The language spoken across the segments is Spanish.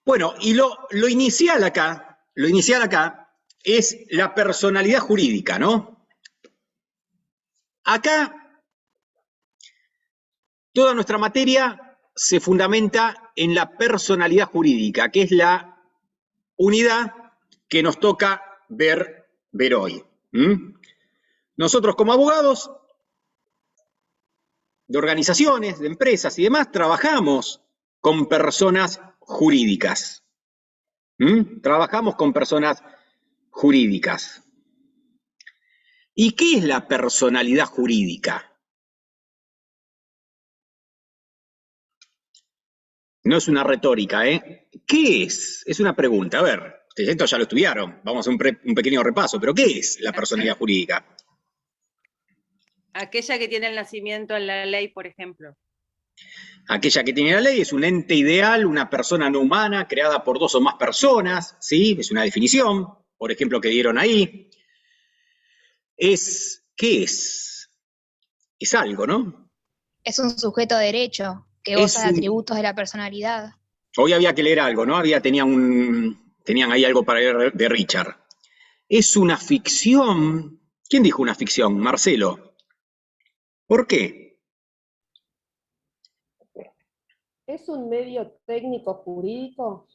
Bueno, y lo inicial acá, es la personalidad jurídica, ¿no? Acá toda nuestra materia se fundamenta en la personalidad jurídica, que es la unidad que nos toca ver hoy. Nosotros como abogados de organizaciones, de empresas y demás, trabajamos con personas jurídicas. Trabajamos con personas jurídicas. ¿Y qué es la personalidad jurídica? No es una retórica, ¿eh? ¿Qué es? Es una pregunta. A ver, esto ya lo estudiaron. Vamos a hacer un pequeño repaso. ¿Pero qué es la personalidad jurídica? Aquella que tiene el nacimiento en la ley, por ejemplo. Aquella que tiene la ley es un ente ideal, una persona no humana, creada por dos o más personas, ¿sí? Es una definición, por ejemplo, que dieron ahí. ¿Qué es? Es algo, ¿no? Es un sujeto de derecho que goza de atributos de la personalidad. Hoy había que leer algo, ¿no? Tenían ahí algo para leer de Richard. Es una ficción. ¿Quién dijo una ficción? Marcelo. ¿Por qué? ¿Es un medio técnico jurídico?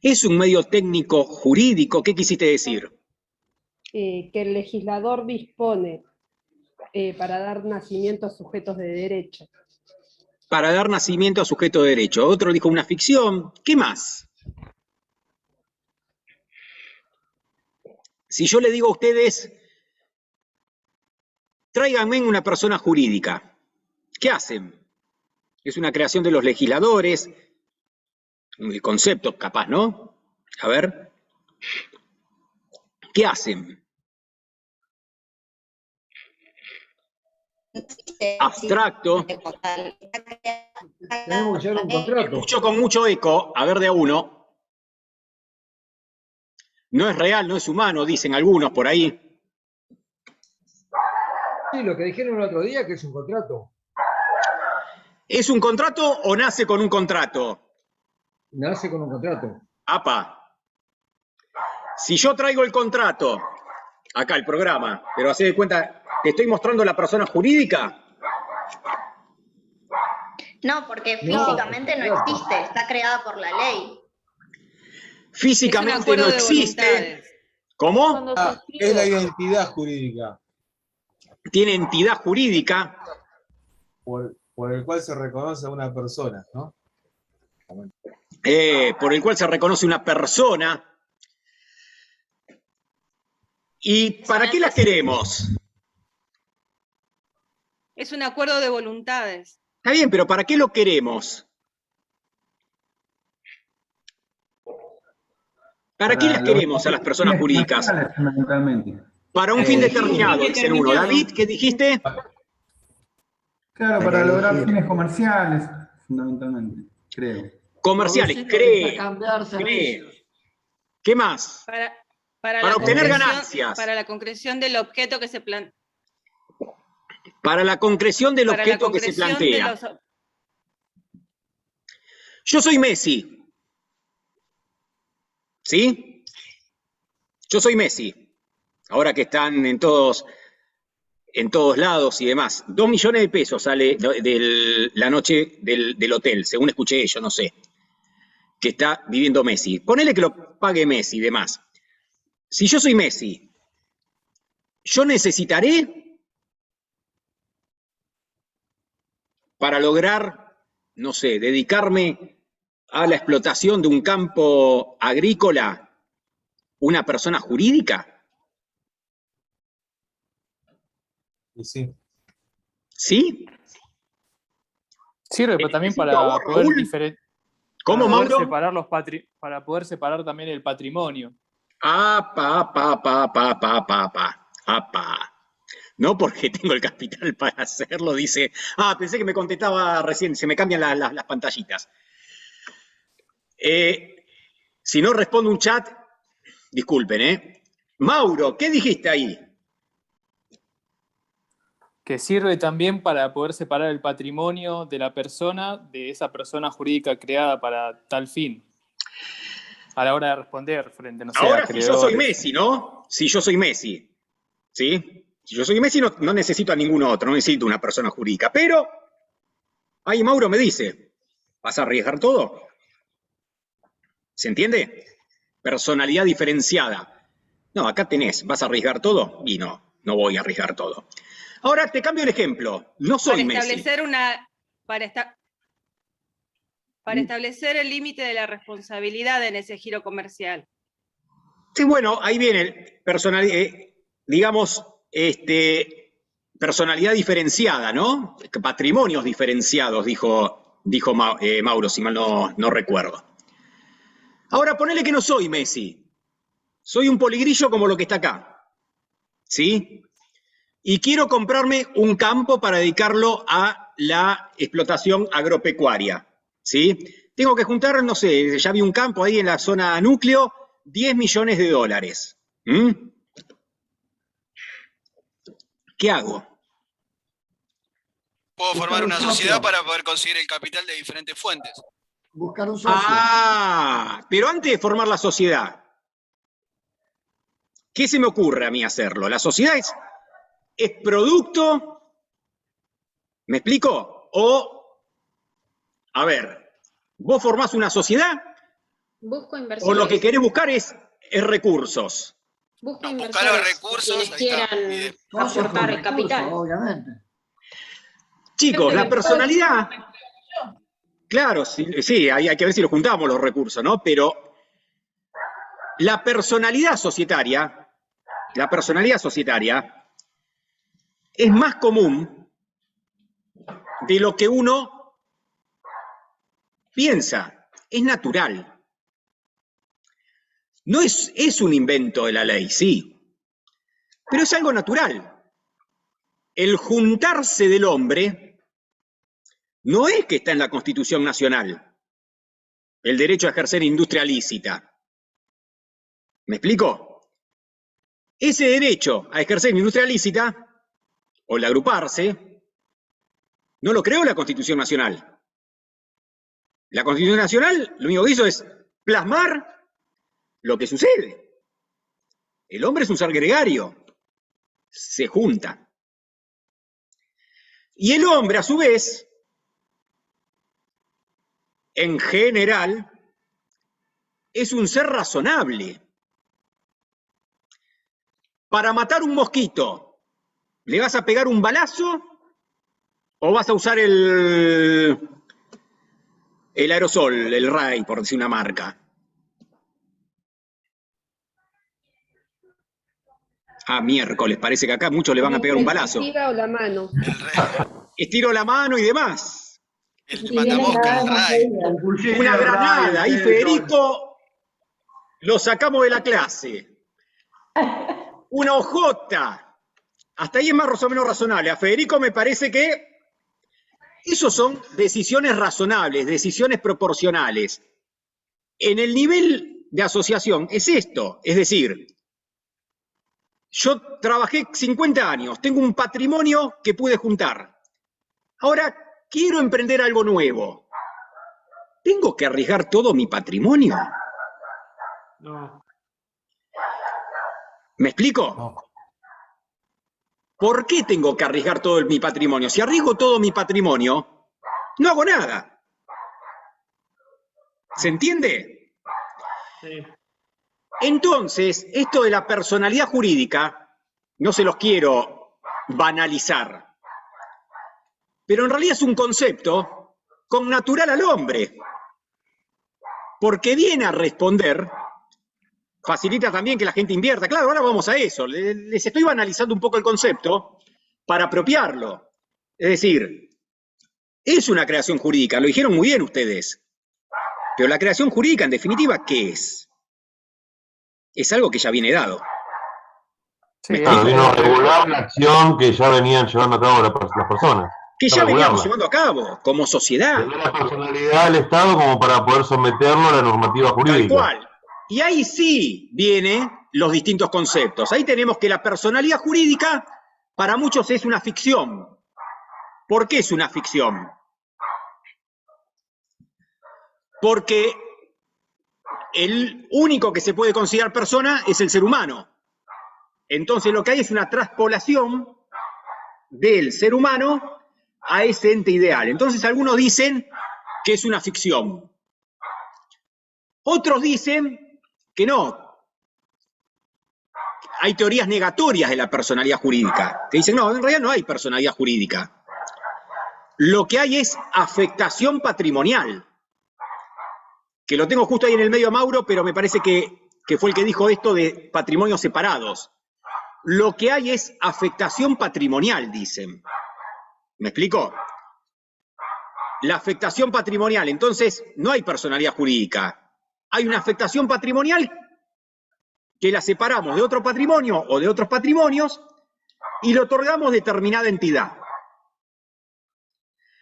Es un medio técnico jurídico. ¿Qué quisiste decir? Que el legislador dispone para dar nacimiento a sujetos de derecho. Para dar nacimiento a sujeto de derecho. Otro dijo una ficción. ¿Qué más? Si yo le digo a ustedes, tráiganme una persona jurídica, ¿qué hacen? Es una creación de los legisladores, el concepto capaz, ¿no? A ver, ¿qué hacen? Abstracto. Tenemos que llevar un contrato. Escucho con mucho eco, a ver de a uno. No es real, no es humano, dicen algunos por ahí. Sí, lo que dijeron el otro día, que es un contrato. ¿Es un contrato o nace con un contrato? Nace con un contrato. Apa. Si yo traigo el contrato, acá el programa, pero hacé de cuenta, te estoy mostrando la persona jurídica. No, porque físicamente no existe, está creada por la ley. Físicamente no existe. ¿Cómo? Es la identidad jurídica. Tiene entidad jurídica. Por el cual se reconoce a una persona, ¿no? Por el cual se reconoce una persona. ¿Y para qué la queremos? Es un acuerdo de voluntades. Está bien, pero ¿para qué lo queremos? ¿Para qué las queremos a las personas jurídicas? Para un fin determinado, dicen uno. David, ¿qué dijiste? Claro, para lograr fines comerciales, fundamentalmente, creo. Comerciales, cree. ¿Qué más? Para obtener ganancias. Para la concreción del objeto que se plantea. Para la concreción del objeto que se plantea. Yo soy Messi. ¿Sí? Yo soy Messi. Ahora que están en todos lados y demás. 2 millones de pesos sale de la noche del hotel, según escuché yo, no sé. Que está viviendo Messi. Ponele que lo pague Messi y demás. Si yo soy Messi, yo necesitaré para lograr, no sé, dedicarme a la explotación de un campo agrícola, una persona jurídica. Sí. ¿Sí? Sirve pero también para poder diferenciar. ¿Cómo, Mauro? Para poder separar también el patrimonio. Apa. No porque tengo el capital para hacerlo, dice. Pensé que me contestaba recién, se me cambian las pantallitas. Si no respondo un chat, disculpen, Mauro, ¿qué dijiste ahí? Que sirve también para poder separar el patrimonio de la persona, de esa persona jurídica creada para tal fin. a la hora de responder frente, no sé, Ahora, a si yo soy acreedores. Messi, ¿no? Si yo soy Messi, ¿sí? Si yo soy Messi, no necesito a ningún otro, no necesito una persona jurídica. Pero, ahí Mauro me dice, ¿vas a arriesgar todo? ¿Se entiende? Personalidad diferenciada. No, acá tenés, ¿vas a arriesgar todo? Y no voy a arriesgar todo. Ahora te cambio el ejemplo. No soy Messi. Para establecer el límite de la responsabilidad en ese giro comercial. Sí, bueno, ahí viene digamos, personalidad diferenciada, ¿no? Patrimonios diferenciados, dijo Mauro, si mal no recuerdo. Ahora, ponele que no soy Messi. Soy un poligrillo como lo que está acá. ¿Sí? Y quiero comprarme un campo para dedicarlo a la explotación agropecuaria. ¿Sí? Tengo que juntar, no sé, ya vi un campo ahí en la zona núcleo, 10 millones de dólares. ¿Qué hago? Puedo formar una sociedad para poder conseguir el capital de diferentes fuentes. Buscar un socio. Ah, pero antes de formar la sociedad, ¿qué se me ocurre a mí hacerlo? La sociedad es producto, ¿me explico? O, a ver, vos formás una sociedad Busco o inversores. lo que querés buscar es recursos. Busco Buscar los inversores recursos, quienes quieran aportar el capital. Obviamente. Chicos, la personalidad, claro, sí, hay que ver si lo juntamos los recursos, ¿no? Pero la personalidad societaria es más común de lo que uno piensa, es natural. No es un invento de la ley, sí, pero es algo natural. El juntarse del hombre no es que está en la Constitución Nacional, el derecho a ejercer industria lícita. ¿Me explico? Ese derecho a ejercer industria lícita, o el agruparse, no lo creó la Constitución Nacional. La Constitución Nacional lo único que hizo es plasmar lo que sucede. El hombre es un ser gregario, se junta. Y el hombre, a su vez, en general, es un ser razonable. Para matar un mosquito, ¿le vas a pegar un balazo o vas a usar el aerosol, el Ray, por decir una marca? Ah, miércoles, parece que acá muchos le van a pegar un balazo. Estira o la mano. Estiro la mano y demás. El matamosca, el Ray. Una granada, ahí Federico lo sacamos de la clase. Una hojota. Hasta ahí es más o menos razonable. A Federico me parece que esos son decisiones razonables, decisiones proporcionales. En el nivel de asociación es esto, es decir, yo trabajé 50 años, tengo un patrimonio que pude juntar. Ahora quiero emprender algo nuevo. ¿Tengo que arriesgar todo mi patrimonio? No. ¿Me explico? No. ¿Por qué tengo que arriesgar todo mi patrimonio? Si arriesgo todo mi patrimonio, no hago nada. ¿Se entiende? Sí. Entonces, esto de la personalidad jurídica, no se los quiero banalizar, pero en realidad es un concepto connatural al hombre, porque viene a responder, facilita también que la gente invierta. Claro, ahora vamos a eso, les estoy banalizando un poco el concepto para apropiarlo. Es decir, es una creación jurídica, lo dijeron muy bien ustedes, pero la creación jurídica, en definitiva, ¿qué es? Es algo que ya viene dado. Sí, Claro, vino a regular la acción que ya venían llevando a cabo las personas. Que ya veníamos llevando a cabo, como sociedad. Tener la personalidad del Estado como para poder someterlo a la normativa jurídica. Tal cual. Y ahí sí vienen los distintos conceptos. Ahí tenemos que la personalidad jurídica para muchos es una ficción. ¿Por qué es una ficción? Porque el único que se puede considerar persona es el ser humano. Entonces lo que hay es una traspolación del ser humano a ese ente ideal. Entonces algunos dicen que es una ficción. Otros dicen que no. Hay teorías negatorias de la personalidad jurídica, que dicen, no, en realidad no hay personalidad jurídica. Lo que hay es afectación patrimonial, que lo tengo justo ahí en el medio a Mauro, pero me parece que fue el que dijo esto de patrimonios separados. Lo que hay es afectación patrimonial, dicen. ¿Me explico? La afectación patrimonial, entonces no hay personalidad jurídica. Hay una afectación patrimonial que la separamos de otro patrimonio o de otros patrimonios y le otorgamos determinada entidad.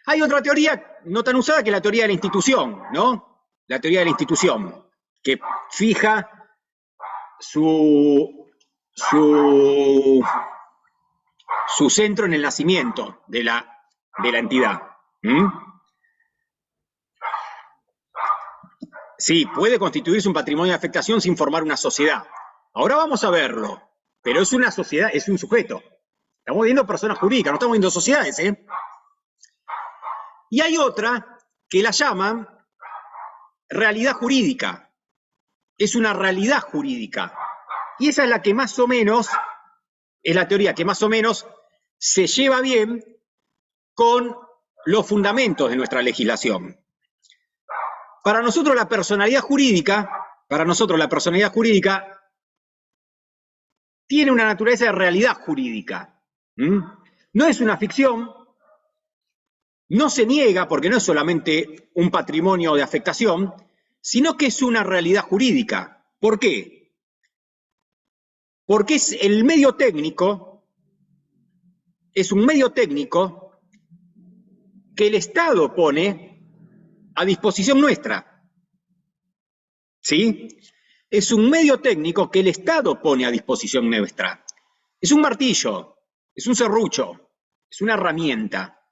Hay otra teoría no tan usada que la teoría de la institución, ¿no? La teoría de la institución, que fija su centro en el nacimiento de la entidad. Sí, puede constituirse un patrimonio de afectación sin formar una sociedad. Ahora vamos a verlo, pero es una sociedad, es un sujeto. Estamos viendo personas jurídicas, no estamos viendo sociedades, ¿eh? Y hay otra que la llaman realidad jurídica. Es una realidad jurídica. Y esa es la que más o menos, es la teoría que más o menos se lleva bien con los fundamentos de nuestra legislación. Para nosotros la personalidad jurídica tiene una naturaleza de realidad jurídica. No es una ficción, no se niega porque no es solamente un patrimonio de afectación, sino que es una realidad jurídica. ¿Por qué? Porque es el medio técnico, es un medio técnico que el Estado pone a disposición nuestra. ¿Sí? Es un medio técnico que el Estado pone a disposición nuestra. Es un martillo, es un serrucho, es una herramienta.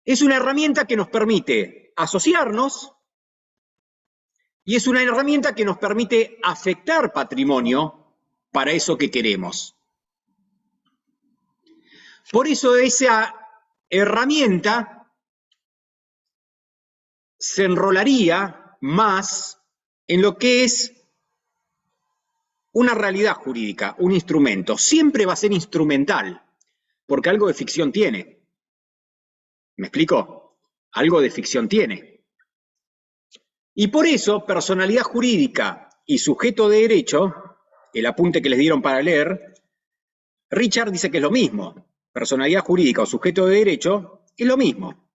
Es una herramienta que nos permite asociarnos y es una herramienta que nos permite afectar patrimonio para eso que queremos. Por eso esa herramienta se enrolaría más en lo que es una realidad jurídica, un instrumento. Siempre va a ser instrumental, porque algo de ficción tiene. ¿Me explico? Algo de ficción tiene. Y por eso, personalidad jurídica y sujeto de derecho, el apunte que les dieron para leer, Richard dice que es lo mismo. Personalidad jurídica o sujeto de derecho es lo mismo.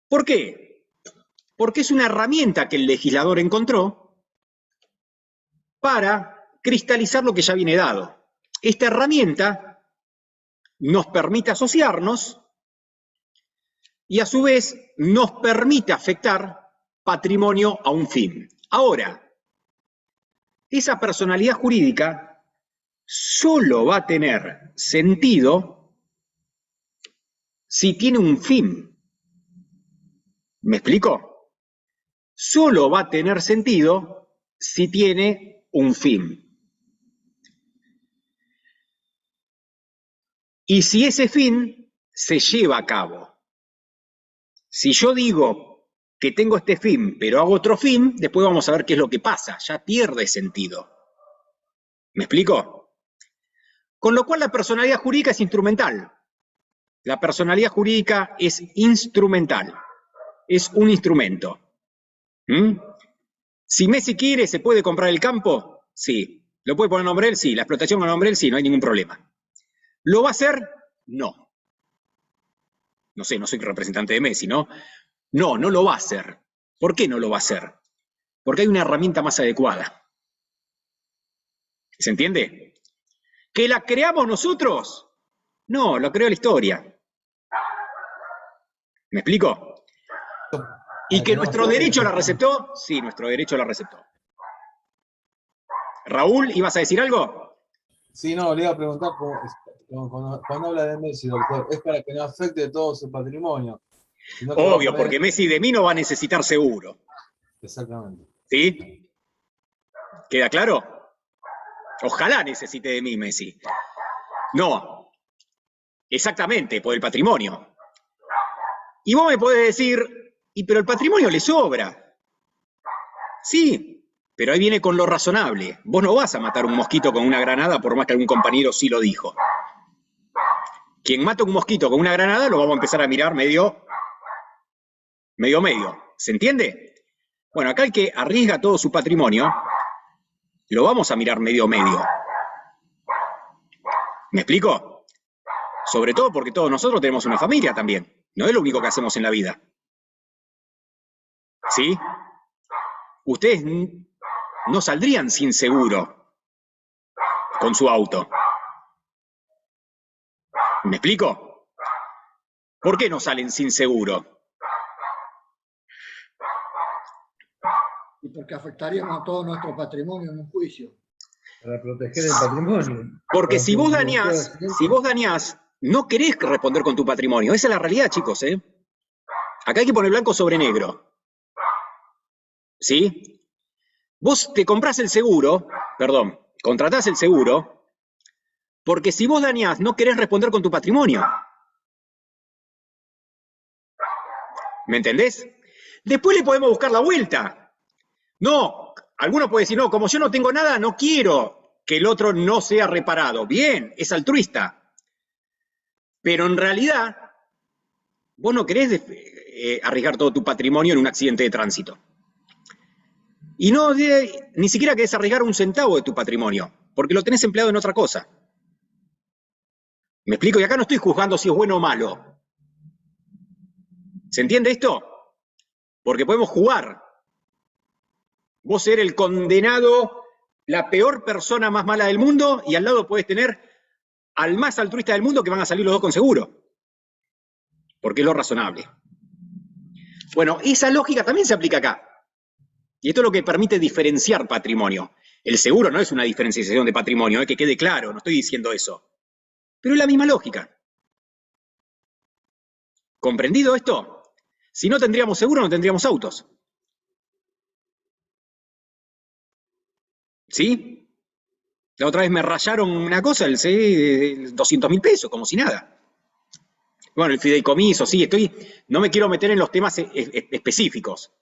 ¿Por qué? Porque es una herramienta que el legislador encontró para cristalizar lo que ya viene dado. Esta herramienta nos permite asociarnos y a su vez nos permite afectar patrimonio a un fin. Ahora, esa personalidad jurídica solo va a tener sentido si tiene un fin. ¿Me explico? Solo va a tener sentido si tiene un fin. Y si ese fin se lleva a cabo. Si yo digo que tengo este fin, pero hago otro fin, después vamos a ver qué es lo que pasa. Ya pierde sentido. ¿Me explico? Con lo cual la personalidad jurídica es instrumental. La personalidad jurídica es instrumental. Es un instrumento. Si Messi quiere, ¿se puede comprar el campo? Sí. ¿Lo puede poner a nombre de él? Sí. ¿La explotación a nombre de él? Sí, no hay ningún problema. ¿Lo va a hacer? No. No sé, no soy representante de Messi, ¿no? No, no lo va a hacer. ¿Por qué no lo va a hacer? Porque hay una herramienta más adecuada. ¿Se entiende? ¿Que la creamos nosotros? No, la creó la historia. ¿Me explico? ¿Y que nuestro derecho la receptó? Sí, nuestro derecho la receptó. Raúl, ¿ibas a decir algo? Sí, no, le iba a preguntar cuando habla de Messi, doctor, ¿es para que no afecte todo su patrimonio? Si no te va a Obvio, poner- porque Messi de mí no va a necesitar seguro. Exactamente. ¿Sí? ¿Queda claro? Ojalá necesite de mí Messi. No, exactamente, por el patrimonio. Y vos me podés decir, pero el patrimonio le sobra. Sí, pero ahí viene con lo razonable. Vos no vas a matar un mosquito con una granada por más que algún compañero sí lo dijo. Quien mata un mosquito con una granada lo vamos a empezar a mirar medio. ¿Se entiende? Bueno, acá el que arriesga todo su patrimonio, lo vamos a mirar medio. ¿Me explico? Sobre todo porque todos nosotros tenemos una familia también. No es lo único que hacemos en la vida. ¿Sí? Ustedes no saldrían sin seguro con su auto. ¿Me explico? ¿Por qué no salen sin seguro? Y porque afectaríamos a todo nuestro patrimonio en un juicio. Para proteger el patrimonio. Porque Para si vos proteger dañás, no querés responder con tu patrimonio. Esa es la realidad, chicos, ¿eh? Acá hay que poner blanco sobre negro. ¿Sí? Vos te comprás el seguro, contratás el seguro, porque si vos dañás, no querés responder con tu patrimonio. ¿Me entendés? Después le podemos buscar la vuelta. No, alguno puede decir, no, como yo no tengo nada, no quiero que el otro no sea reparado. Bien, es altruista. Pero en realidad, vos no querés arriesgar todo tu patrimonio en un accidente de tránsito. Y no, ni siquiera querés arriesgar un centavo de tu patrimonio, porque lo tenés empleado en otra cosa. ¿Me explico? Y acá no estoy juzgando si es bueno o malo. ¿Se entiende esto? Porque podemos jugar. Vos ser el condenado, la peor persona más mala del mundo, y al lado podés tener al más altruista del mundo que van a salir los dos con seguro. Porque es lo razonable. Bueno, esa lógica también se aplica acá. Y esto es lo que permite diferenciar patrimonio. El seguro no es una diferenciación de patrimonio, que quede claro, no estoy diciendo eso. Pero es la misma lógica. ¿Comprendido esto? Si no tendríamos seguro, no tendríamos autos. ¿Sí? La otra vez me rayaron una cosa, el 200.000 pesos, como si nada. Bueno, el fideicomiso, sí, no me quiero meter en los temas específicos.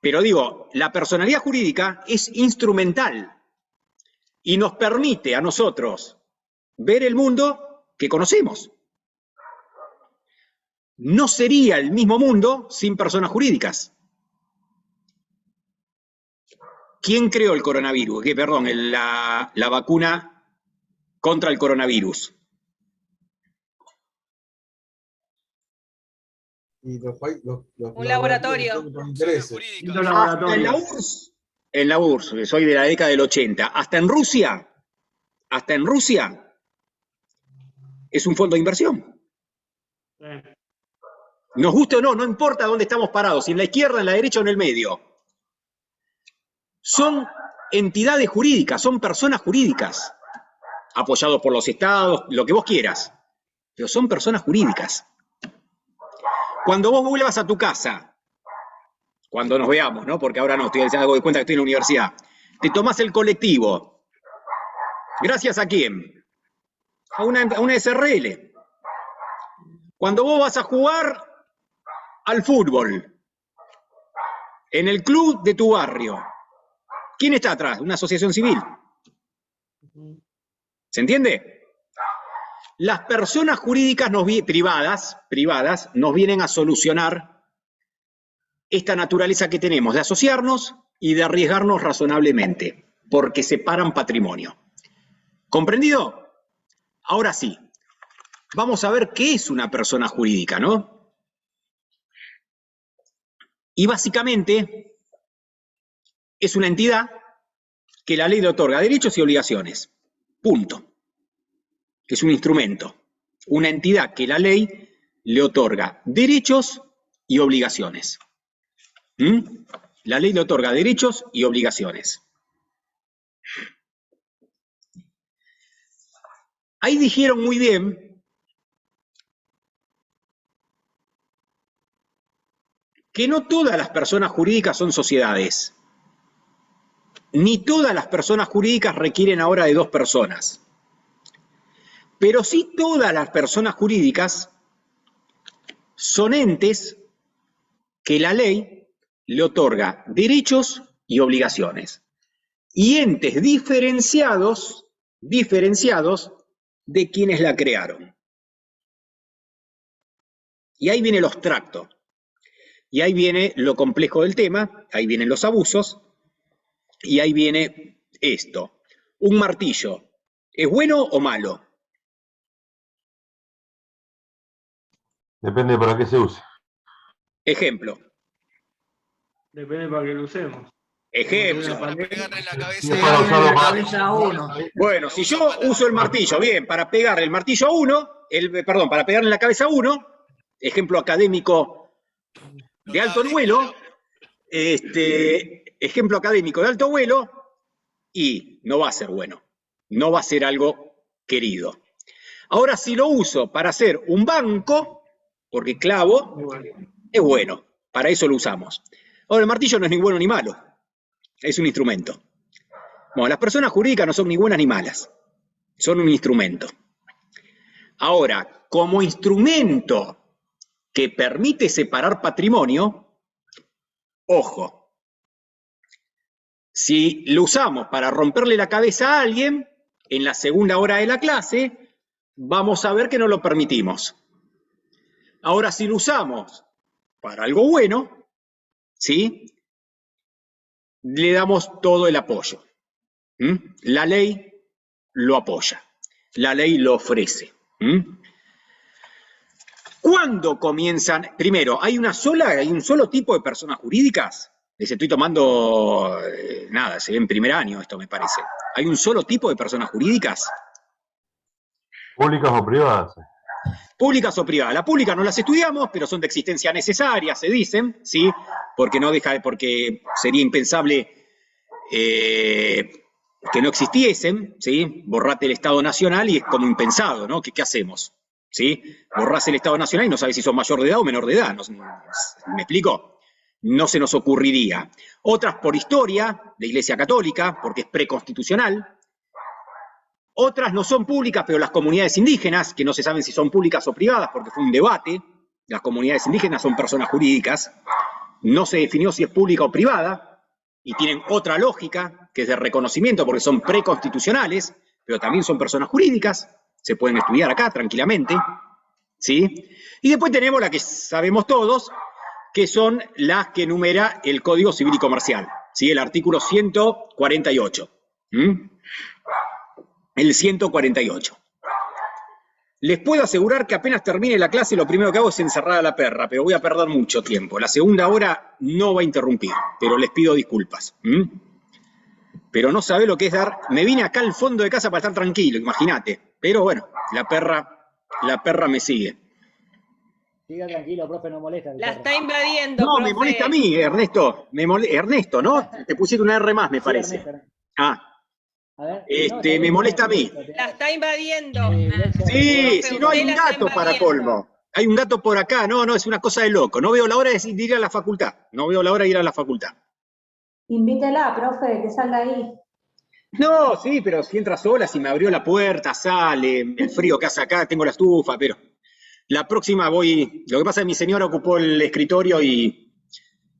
Pero digo, la personalidad jurídica es instrumental y nos permite a nosotros ver el mundo que conocemos. No sería el mismo mundo sin personas jurídicas. ¿Quién creó el coronavirus? La vacuna contra el coronavirus. Y Un laboratorio. Hasta en la URSS, soy de la década del 80, hasta en Rusia es un fondo de inversión. Nos guste o no, no importa dónde estamos parados, si en la izquierda, en la derecha o en el medio. Son entidades jurídicas, son personas jurídicas, apoyados por los estados, lo que vos quieras, pero son personas jurídicas. Cuando vos vuelvas a tu casa, cuando nos veamos, ¿no? Porque ahora no, estoy hago de cuenta que estoy en la universidad, te tomás el colectivo. ¿Gracias a quién? A una SRL. Cuando vos vas a jugar al fútbol, en el club de tu barrio, ¿quién está atrás? Una asociación civil. ¿Se entiende? Las personas jurídicas privadas nos vienen a solucionar esta naturaleza que tenemos de asociarnos y de arriesgarnos razonablemente, porque separan patrimonio. ¿Comprendido? Ahora sí, vamos a ver qué es una persona jurídica, ¿no? Y básicamente es una entidad que la ley le otorga derechos y obligaciones. Punto. Es un instrumento, una entidad que la ley le otorga derechos y obligaciones. La ley le otorga derechos y obligaciones. Ahí dijeron muy bien que no todas las personas jurídicas son sociedades. Ni todas las personas jurídicas requieren ahora de 2 personas. Pero sí todas las personas jurídicas son entes que la ley le otorga derechos y obligaciones. Y entes diferenciados de quienes la crearon. Y ahí viene el abstracto. Y ahí viene lo complejo del tema, ahí vienen los abusos, y ahí viene esto. Un martillo, ¿es bueno o malo? Depende para qué se use. Ejemplo. Depende para qué lo usemos. Ejemplo. Para pegarle en la cabeza a uno. Bueno, si yo uso el martillo, bien, para pegarle el martillo a uno, para pegarle en la cabeza a uno, ejemplo académico de alto vuelo, ejemplo académico de alto vuelo, y no va a ser bueno, no va a ser algo querido. Ahora, si lo uso para hacer un banco, porque clavo, es bueno, para eso lo usamos. Ahora, el martillo no es ni bueno ni malo, es un instrumento. Bueno, las personas jurídicas no son ni buenas ni malas, son un instrumento. Ahora, como instrumento que permite separar patrimonio, ojo, si lo usamos para romperle la cabeza a alguien, en la segunda hora de la clase, vamos a ver que no lo permitimos. Ahora, si lo usamos para algo bueno, ¿sí? Le damos todo el apoyo. La ley lo apoya, la ley lo ofrece. ¿Cuándo comienzan? Primero, ¿hay un solo tipo de personas jurídicas? Les estoy tomando, se ve en primer año esto me parece. ¿Hay un solo tipo de personas jurídicas? ¿Públicas o privadas? Públicas o privadas. Las públicas no las estudiamos, pero son de existencia necesaria, se dicen, ¿sí? Porque sería impensable que no existiesen, ¿sí? Borrate el Estado Nacional y es como impensado, ¿no? ¿Qué hacemos? ¿Sí? Borrás el Estado Nacional y no sabes si sos mayor de edad o menor de edad. ¿Me explico? No se nos ocurriría. Otras por historia, de Iglesia Católica, porque es preconstitucional. Otras no son públicas, pero las comunidades indígenas, que no se saben si son públicas o privadas, porque fue un debate. Las comunidades indígenas son personas jurídicas. No se definió si es pública o privada. Y tienen otra lógica, que es de reconocimiento, porque son preconstitucionales, pero también son personas jurídicas. Se pueden estudiar acá tranquilamente, ¿sí? Y después tenemos la que sabemos todos, que son las que enumera el Código Civil y Comercial, ¿sí? El artículo 148. El 148. Les puedo asegurar que apenas termine la clase, lo primero que hago es encerrar a la perra, pero voy a perder mucho tiempo. La segunda hora no va a interrumpir, pero les pido disculpas. Pero no sabe lo que es dar... Me vine acá al fondo de casa para estar tranquilo, imagínate. Pero bueno, la perra me sigue. Siga tranquilo, profe, no molesta. La está invadiendo, No, profe. me molesta a mí, Ernesto. Ernesto, ¿no? Te pusiste una R más, me parece. Ernesto. Ah. A ver, me molesta a mí. La está invadiendo. Sí, si no hay un gato para colmo. Hay un gato por acá, no, es una cosa de loco. No veo la hora de ir a la facultad. No veo la hora de ir a la facultad. Invítela, profe, que salga ahí. No, sí, pero si entra sola, si me abrió la puerta, sale, el frío que hace acá, tengo la estufa, pero la próxima voy... Lo que pasa es que mi señora ocupó el escritorio y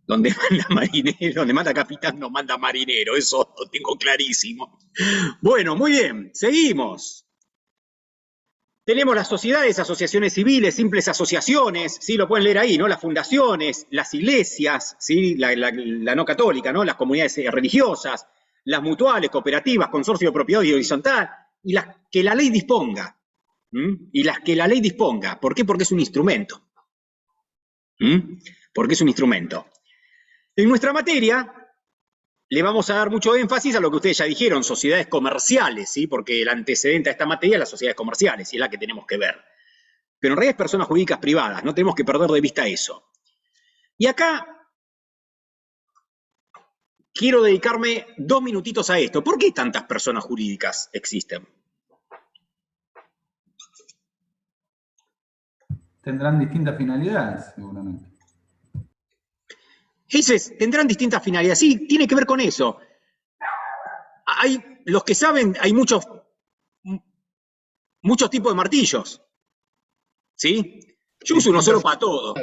donde manda marinero, donde manda capitán no manda marinero, eso lo tengo clarísimo. Bueno, muy bien, seguimos. Tenemos las sociedades, asociaciones civiles, simples asociaciones, ¿sí? Lo pueden leer ahí, ¿no? Las fundaciones, las iglesias, ¿sí? La no católica, ¿no? Las comunidades religiosas, las mutuales, cooperativas, consorcio de propiedad y horizontal, y las que la ley disponga. Y las que la ley disponga. ¿Por qué? Porque es un instrumento. Porque es un instrumento. En nuestra materia le vamos a dar mucho énfasis a lo que ustedes ya dijeron, sociedades comerciales, ¿sí? Porque el antecedente a esta materia es las sociedades comerciales, y es la que tenemos que ver. Pero en realidad es personas jurídicas privadas, no tenemos que perder de vista eso. Y acá quiero dedicarme 2 minutitos a esto. ¿Por qué tantas personas jurídicas existen? Tendrán distintas finalidades, seguramente. Tendrán distintas finalidades. Sí, tiene que ver con eso. Los que saben, hay muchos tipos de martillos. ¿Sí? Yo uso uno solo para todo.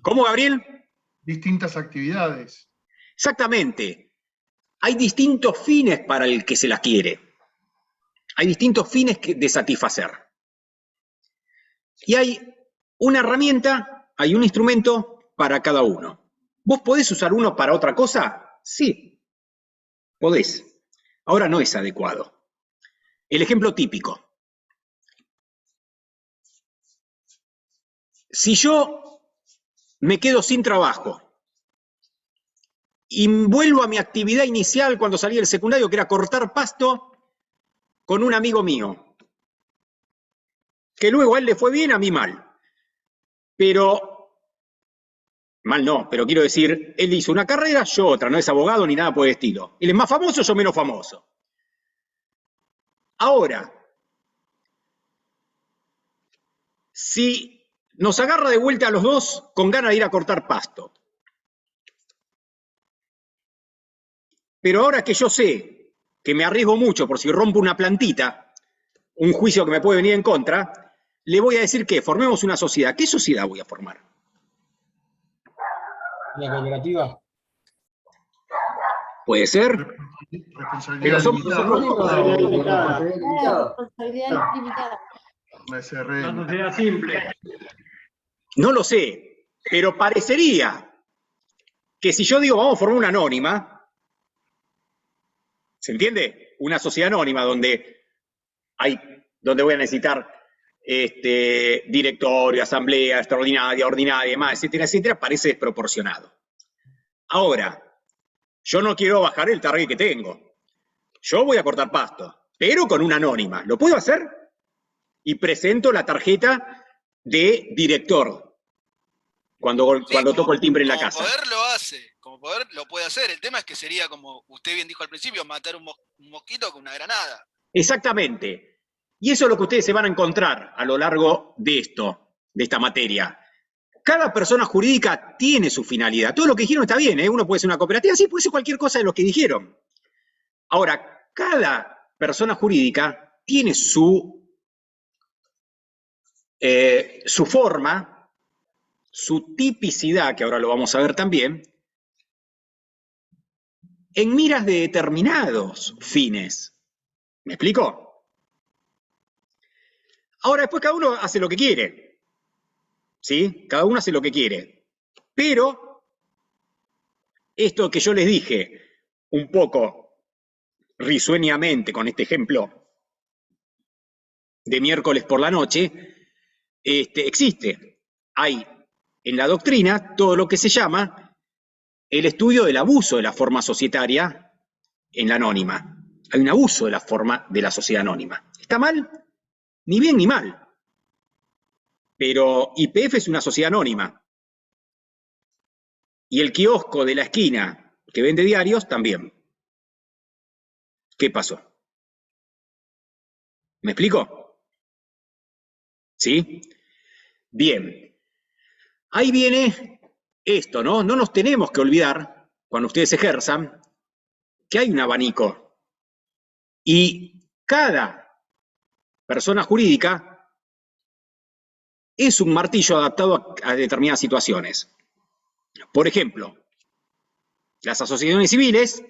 ¿Cómo, Gabriel? Distintas actividades. Exactamente. Hay distintos fines para el que se las quiere. Hay distintos fines de satisfacer. Y hay una herramienta, hay un instrumento para cada uno. ¿Vos podés usar uno para otra cosa? Sí, podés. Ahora no es adecuado. El ejemplo típico. Si yo me quedo sin trabajo y vuelvo a mi actividad inicial cuando salí del secundario, que era cortar pasto con un amigo mío, que luego a él le fue bien, a mí mal. Pero, mal no, pero quiero decir, él hizo una carrera, yo otra, no es abogado ni nada por el estilo. Él es más famoso, yo menos famoso. Ahora, si nos agarra de vuelta a los dos con ganas de ir a cortar pasto, pero ahora que yo sé que me arriesgo mucho por si rompo una plantita, un juicio que me puede venir en contra, le voy a decir que formemos una sociedad. ¿Qué sociedad voy a formar? ¿Una cooperativa? Puede ser. Pero son Responsabilidad limitada. Una SRL. Una sociedad simple. No lo sé, pero parecería que si yo digo vamos a formar una anónima, ¿se entiende? Una sociedad anónima donde voy a necesitar directorio, asamblea extraordinaria, ordinaria, demás, etcétera, etcétera, parece desproporcionado. Ahora, yo no quiero bajar el target que tengo. Yo voy a cortar pasto, pero con una anónima. ¿Lo puedo hacer? Y presento la tarjeta de director cuando toco el timbre en la casa. Como poder lo hace, como poder lo puede hacer. El tema es que sería, como usted bien dijo al principio, matar un mosquito con una granada. Exactamente. Y eso es lo que ustedes se van a encontrar a lo largo de esta materia. Cada persona jurídica tiene su finalidad. Todo lo que dijeron está bien, ¿eh? Uno puede ser una cooperativa, sí, puede ser cualquier cosa de lo que dijeron. Ahora, cada persona jurídica tiene su forma, su tipicidad, que ahora lo vamos a ver también, en miras de determinados fines. ¿Me explico? Ahora, después cada uno hace lo que quiere. ¿Sí? Cada uno hace lo que quiere. Pero, esto que yo les dije, un poco risueñamente con este ejemplo de miércoles por la noche, existe. Hay en la doctrina todo lo que se llama el estudio del abuso de la forma societaria en la anónima. Hay un abuso de la forma de la sociedad anónima. ¿Está mal? Ni bien ni mal. Pero YPF es una sociedad anónima. Y el kiosco de la esquina que vende diarios también. ¿Qué pasó? ¿Me explico? ¿Sí? Bien. Ahí viene esto, ¿no? No nos tenemos que olvidar, cuando ustedes ejerzan, que hay un abanico. Y cada persona jurídica es un martillo adaptado a determinadas situaciones. Por ejemplo, las asociaciones civiles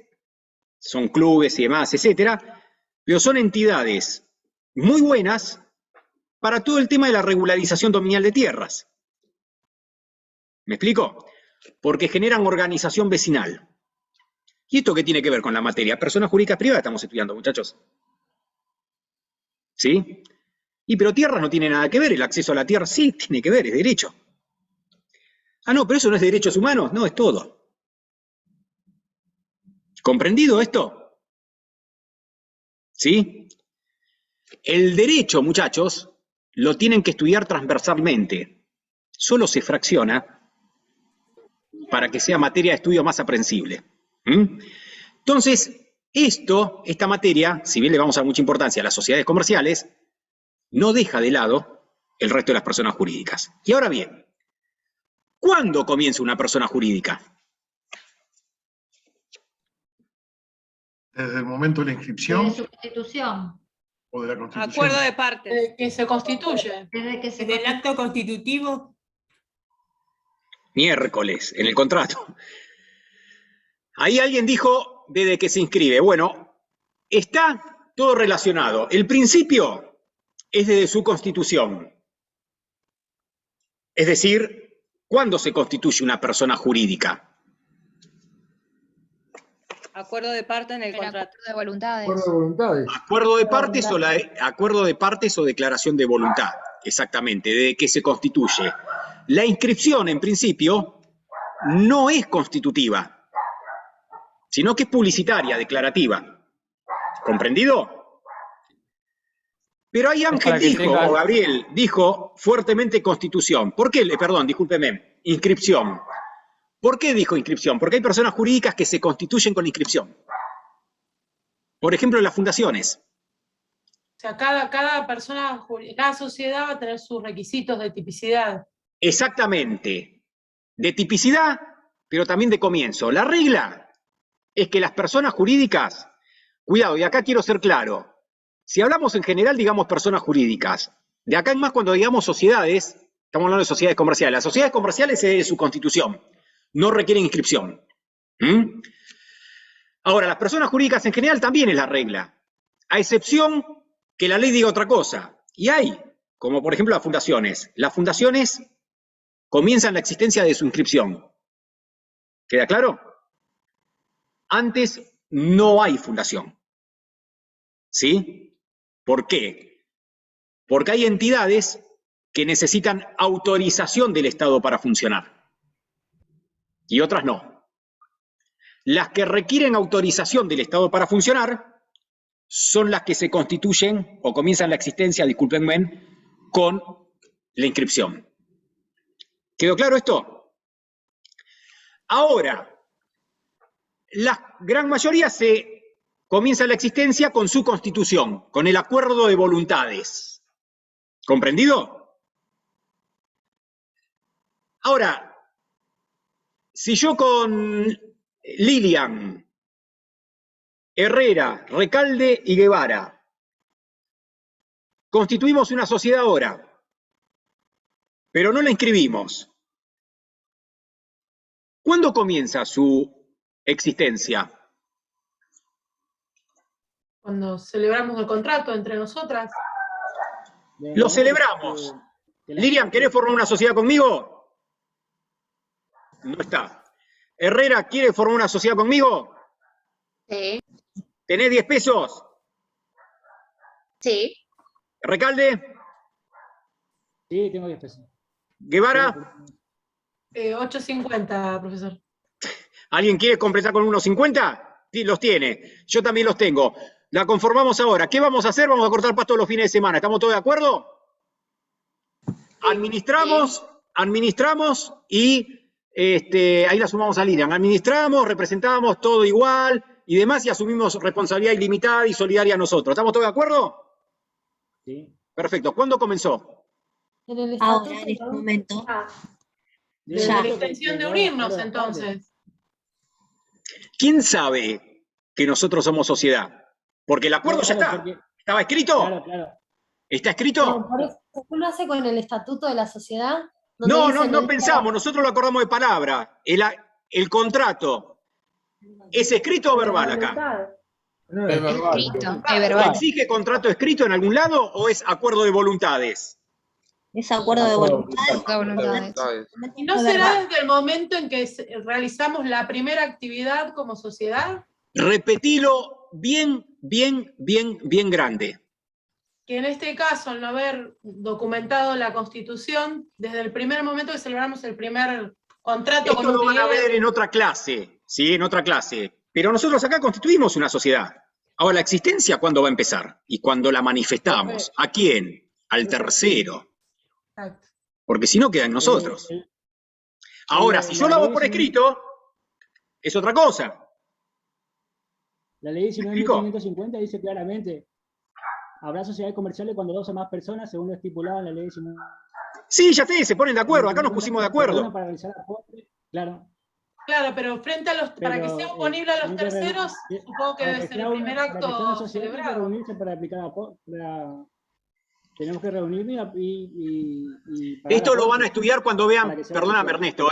son clubes y demás, etcétera, pero son entidades muy buenas para todo el tema de la regularización dominial de tierras. ¿Me explico? Porque generan organización vecinal. ¿Y esto qué tiene que ver con la materia? Personas jurídicas privadas estamos estudiando, muchachos. ¿Sí? Y pero tierras no tiene nada que ver, el acceso a la tierra sí tiene que ver, es derecho. Ah, no, pero eso no es derechos humanos, no, es todo. ¿Comprendido esto? ¿Sí? El derecho, muchachos, lo tienen que estudiar transversalmente. Solo se fracciona para que sea materia de estudio más aprensible. Entonces, esta materia, si bien le vamos a dar mucha importancia a las sociedades comerciales, no deja de lado el resto de las personas jurídicas. Y ahora bien, ¿Cuándo comienza una persona jurídica? Desde el momento de la inscripción Desde su constitución. o de la constitución. Acuerdo de partes. Desde que se constituye. Desde el acto constitutivo. Miércoles, en el contrato. Ahí alguien dijo desde que se inscribe. Bueno, está todo relacionado. El principio es desde su constitución. Es decir, ¿cuándo se constituye una persona jurídica? Acuerdo de parte en el contrato. Acuerdo de voluntades. Acuerdo de voluntades. Acuerdo de partes o declaración de voluntad. Exactamente, desde que se constituye. La inscripción, en principio, no es constitutiva, sino que es publicitaria, declarativa. ¿Comprendido? Pero ahí Ángel dijo, o Gabriel dijo fuertemente constitución. ¿Por qué? Perdón, discúlpeme, inscripción. ¿Por qué dijo inscripción? Porque hay personas jurídicas que se constituyen con inscripción. Por ejemplo, en las fundaciones. O sea, cada persona, cada sociedad va a tener sus requisitos de tipicidad. Exactamente. De tipicidad, pero también de comienzo. La regla es que las personas jurídicas, cuidado, y acá quiero ser claro, si hablamos en general, digamos personas jurídicas. De acá en más, cuando digamos sociedades, estamos hablando de sociedades comerciales. Las sociedades comerciales es de su constitución, no requieren inscripción. Ahora, las personas jurídicas en general también es la regla, a excepción que la ley diga otra cosa. Y hay, como por ejemplo las fundaciones. Las fundaciones comienzan la existencia de su inscripción. ¿Queda claro? Antes no hay fundación. ¿Sí? ¿Por qué? Porque hay entidades que necesitan autorización del Estado para funcionar. Y otras no. Las que requieren autorización del Estado para funcionar son las que se constituyen o comienzan la existencia, discúlpenme, con la inscripción. ¿Quedó claro esto? Ahora, la gran mayoría comienza la existencia con su constitución, con el acuerdo de voluntades. ¿Comprendido? Ahora, si yo con Lilian, Herrera, Recalde y Guevara constituimos una sociedad ahora, pero no la inscribimos, ¿cuándo comienza su existencia? Cuando celebramos el contrato entre nosotras. Lo celebramos. Lilian, ¿querés formar una sociedad conmigo? No está. Herrera, ¿quiere formar una sociedad conmigo? Sí. ¿Tenés 10 pesos? Sí. ¿Recalde? Sí, tengo 10 pesos. ¿Guevara? 8.50, profesor. ¿Alguien quiere completar con unos 50? Sí, los tiene. Yo también los tengo. La conformamos ahora. ¿Qué vamos a hacer? Vamos a cortar pasto los fines de semana. ¿Estamos todos de acuerdo? Administramos y ahí la sumamos a Lilian. Administramos, representamos todo igual y demás y asumimos responsabilidad ilimitada y solidaria nosotros. ¿Estamos todos de acuerdo? Sí. Perfecto. ¿Cuándo comenzó? En el estatuto. Ahora, en este momento. Desde la intención de unirnos, entonces. ¿Quién sabe que nosotros somos sociedad? Porque el acuerdo ya está. ¿Estaba escrito? Claro. ¿Está escrito? No, por eso, ¿uno hace con el estatuto de la sociedad? No pensamos, nosotros lo acordamos de palabra. El contrato, ¿es escrito o verbal acá? No, es escrito, es verbal. ¿Exige contrato escrito en algún lado o es acuerdo de voluntades? Es acuerdo de voluntades. ¿Y no será desde el momento en que realizamos la primera actividad como sociedad? Repetilo bien grande. Que en este caso, al no haber documentado la Constitución, desde el primer momento que celebramos el primer contrato Esto lo van a ver en otra clase, ¿sí? En otra clase. Pero nosotros acá constituimos una sociedad. Ahora, ¿la existencia cuándo va a empezar? Y cuando la manifestamos. ¿A quién? Al tercero. Exacto. Porque si no, queda en nosotros. Ahora, si yo lo hago por escrito, es otra cosa. La ley 19.550 dice claramente: habrá sociedades comerciales cuando 2 o más personas, según lo estipulado en la ley 19. Sí, ya sé, se ponen de acuerdo, acá nos pusimos de acuerdo. Para realizar aporte, claro. Claro, pero frente a los, para que sea oponible a los terceros, supongo que debe ser el primer acto celebrado. Reunirse para aplicar aporte, tenemos que reunirnos y esto lo van a estudiar cuando vean, perdóname Ernesto,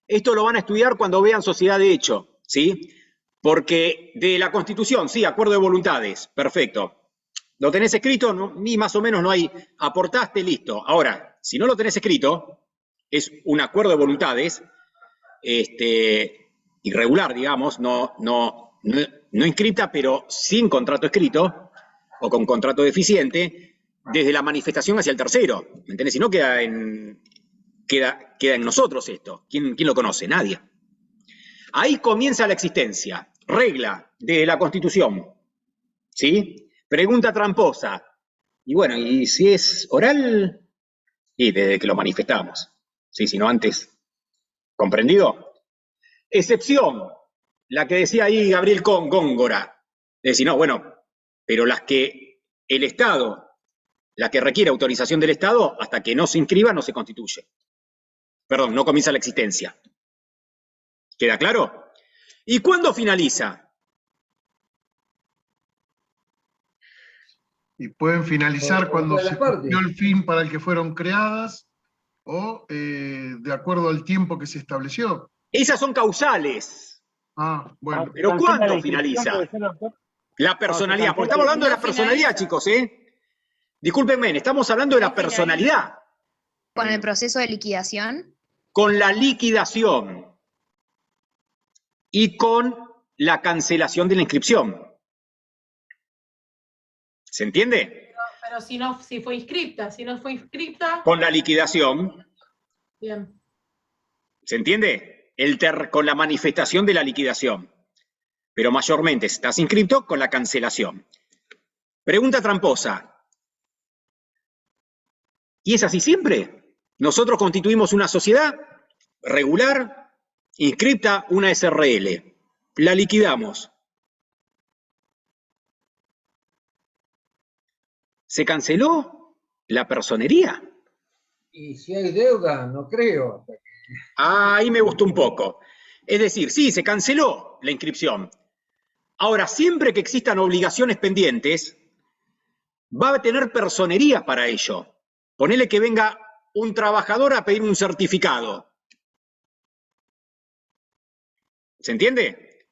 esto lo van a estudiar cuando vean sociedad de hecho, ¿sí? Porque de la Constitución, sí, acuerdo de voluntades, perfecto. ¿Lo tenés escrito? No, ni más o menos no hay, aportaste, listo. Ahora, si no lo tenés escrito, es un acuerdo de voluntades, irregular, digamos, no inscripta, pero sin contrato escrito, o con contrato deficiente, desde la manifestación hacia el tercero, ¿me entendés? Si no queda en nosotros esto. ¿Quién lo conoce? Nadie. Ahí comienza la existencia. Regla de la Constitución. ¿Sí? Pregunta tramposa. Y bueno, ¿y si es oral? Y desde que lo manifestamos. ¿Sí? Si no antes. ¿Comprendido? Excepción. La que decía ahí Gabriel Góngora. Es decir, no, bueno, pero las que el Estado, la que requiere autorización del Estado, hasta que no se inscriba, no se constituye. Perdón, no comienza la existencia. ¿Queda claro? ¿Y cuándo finaliza? Y pueden finalizar cuando se cumplió el fin para el que fueron creadas o de acuerdo al tiempo que se estableció. Esas son causales. Ah, bueno. ¿Pero cuándo finaliza? La personalidad. Porque estamos hablando de la personalidad, chicos, Discúlpenme, estamos hablando de la personalidad. ¿Con el proceso de liquidación? Con la liquidación. Y con la cancelación de la inscripción. ¿Se entiende? Pero si fue inscripta, si no fue inscripta. Con la liquidación. Bien. ¿Se entiende? Con la manifestación de la liquidación. Pero mayormente, si estás inscripto, con la cancelación. Pregunta tramposa. ¿Y es así siempre? Nosotros constituimos una sociedad regular, inscripta, una SRL. La liquidamos. ¿Se canceló la personería? Y si hay deuda, no creo. Ahí me gustó un poco. Es decir, sí, se canceló la inscripción. Ahora, siempre que existan obligaciones pendientes, va a tener personería para ello. Ponele que venga un trabajador a pedir un certificado. ¿Se entiende?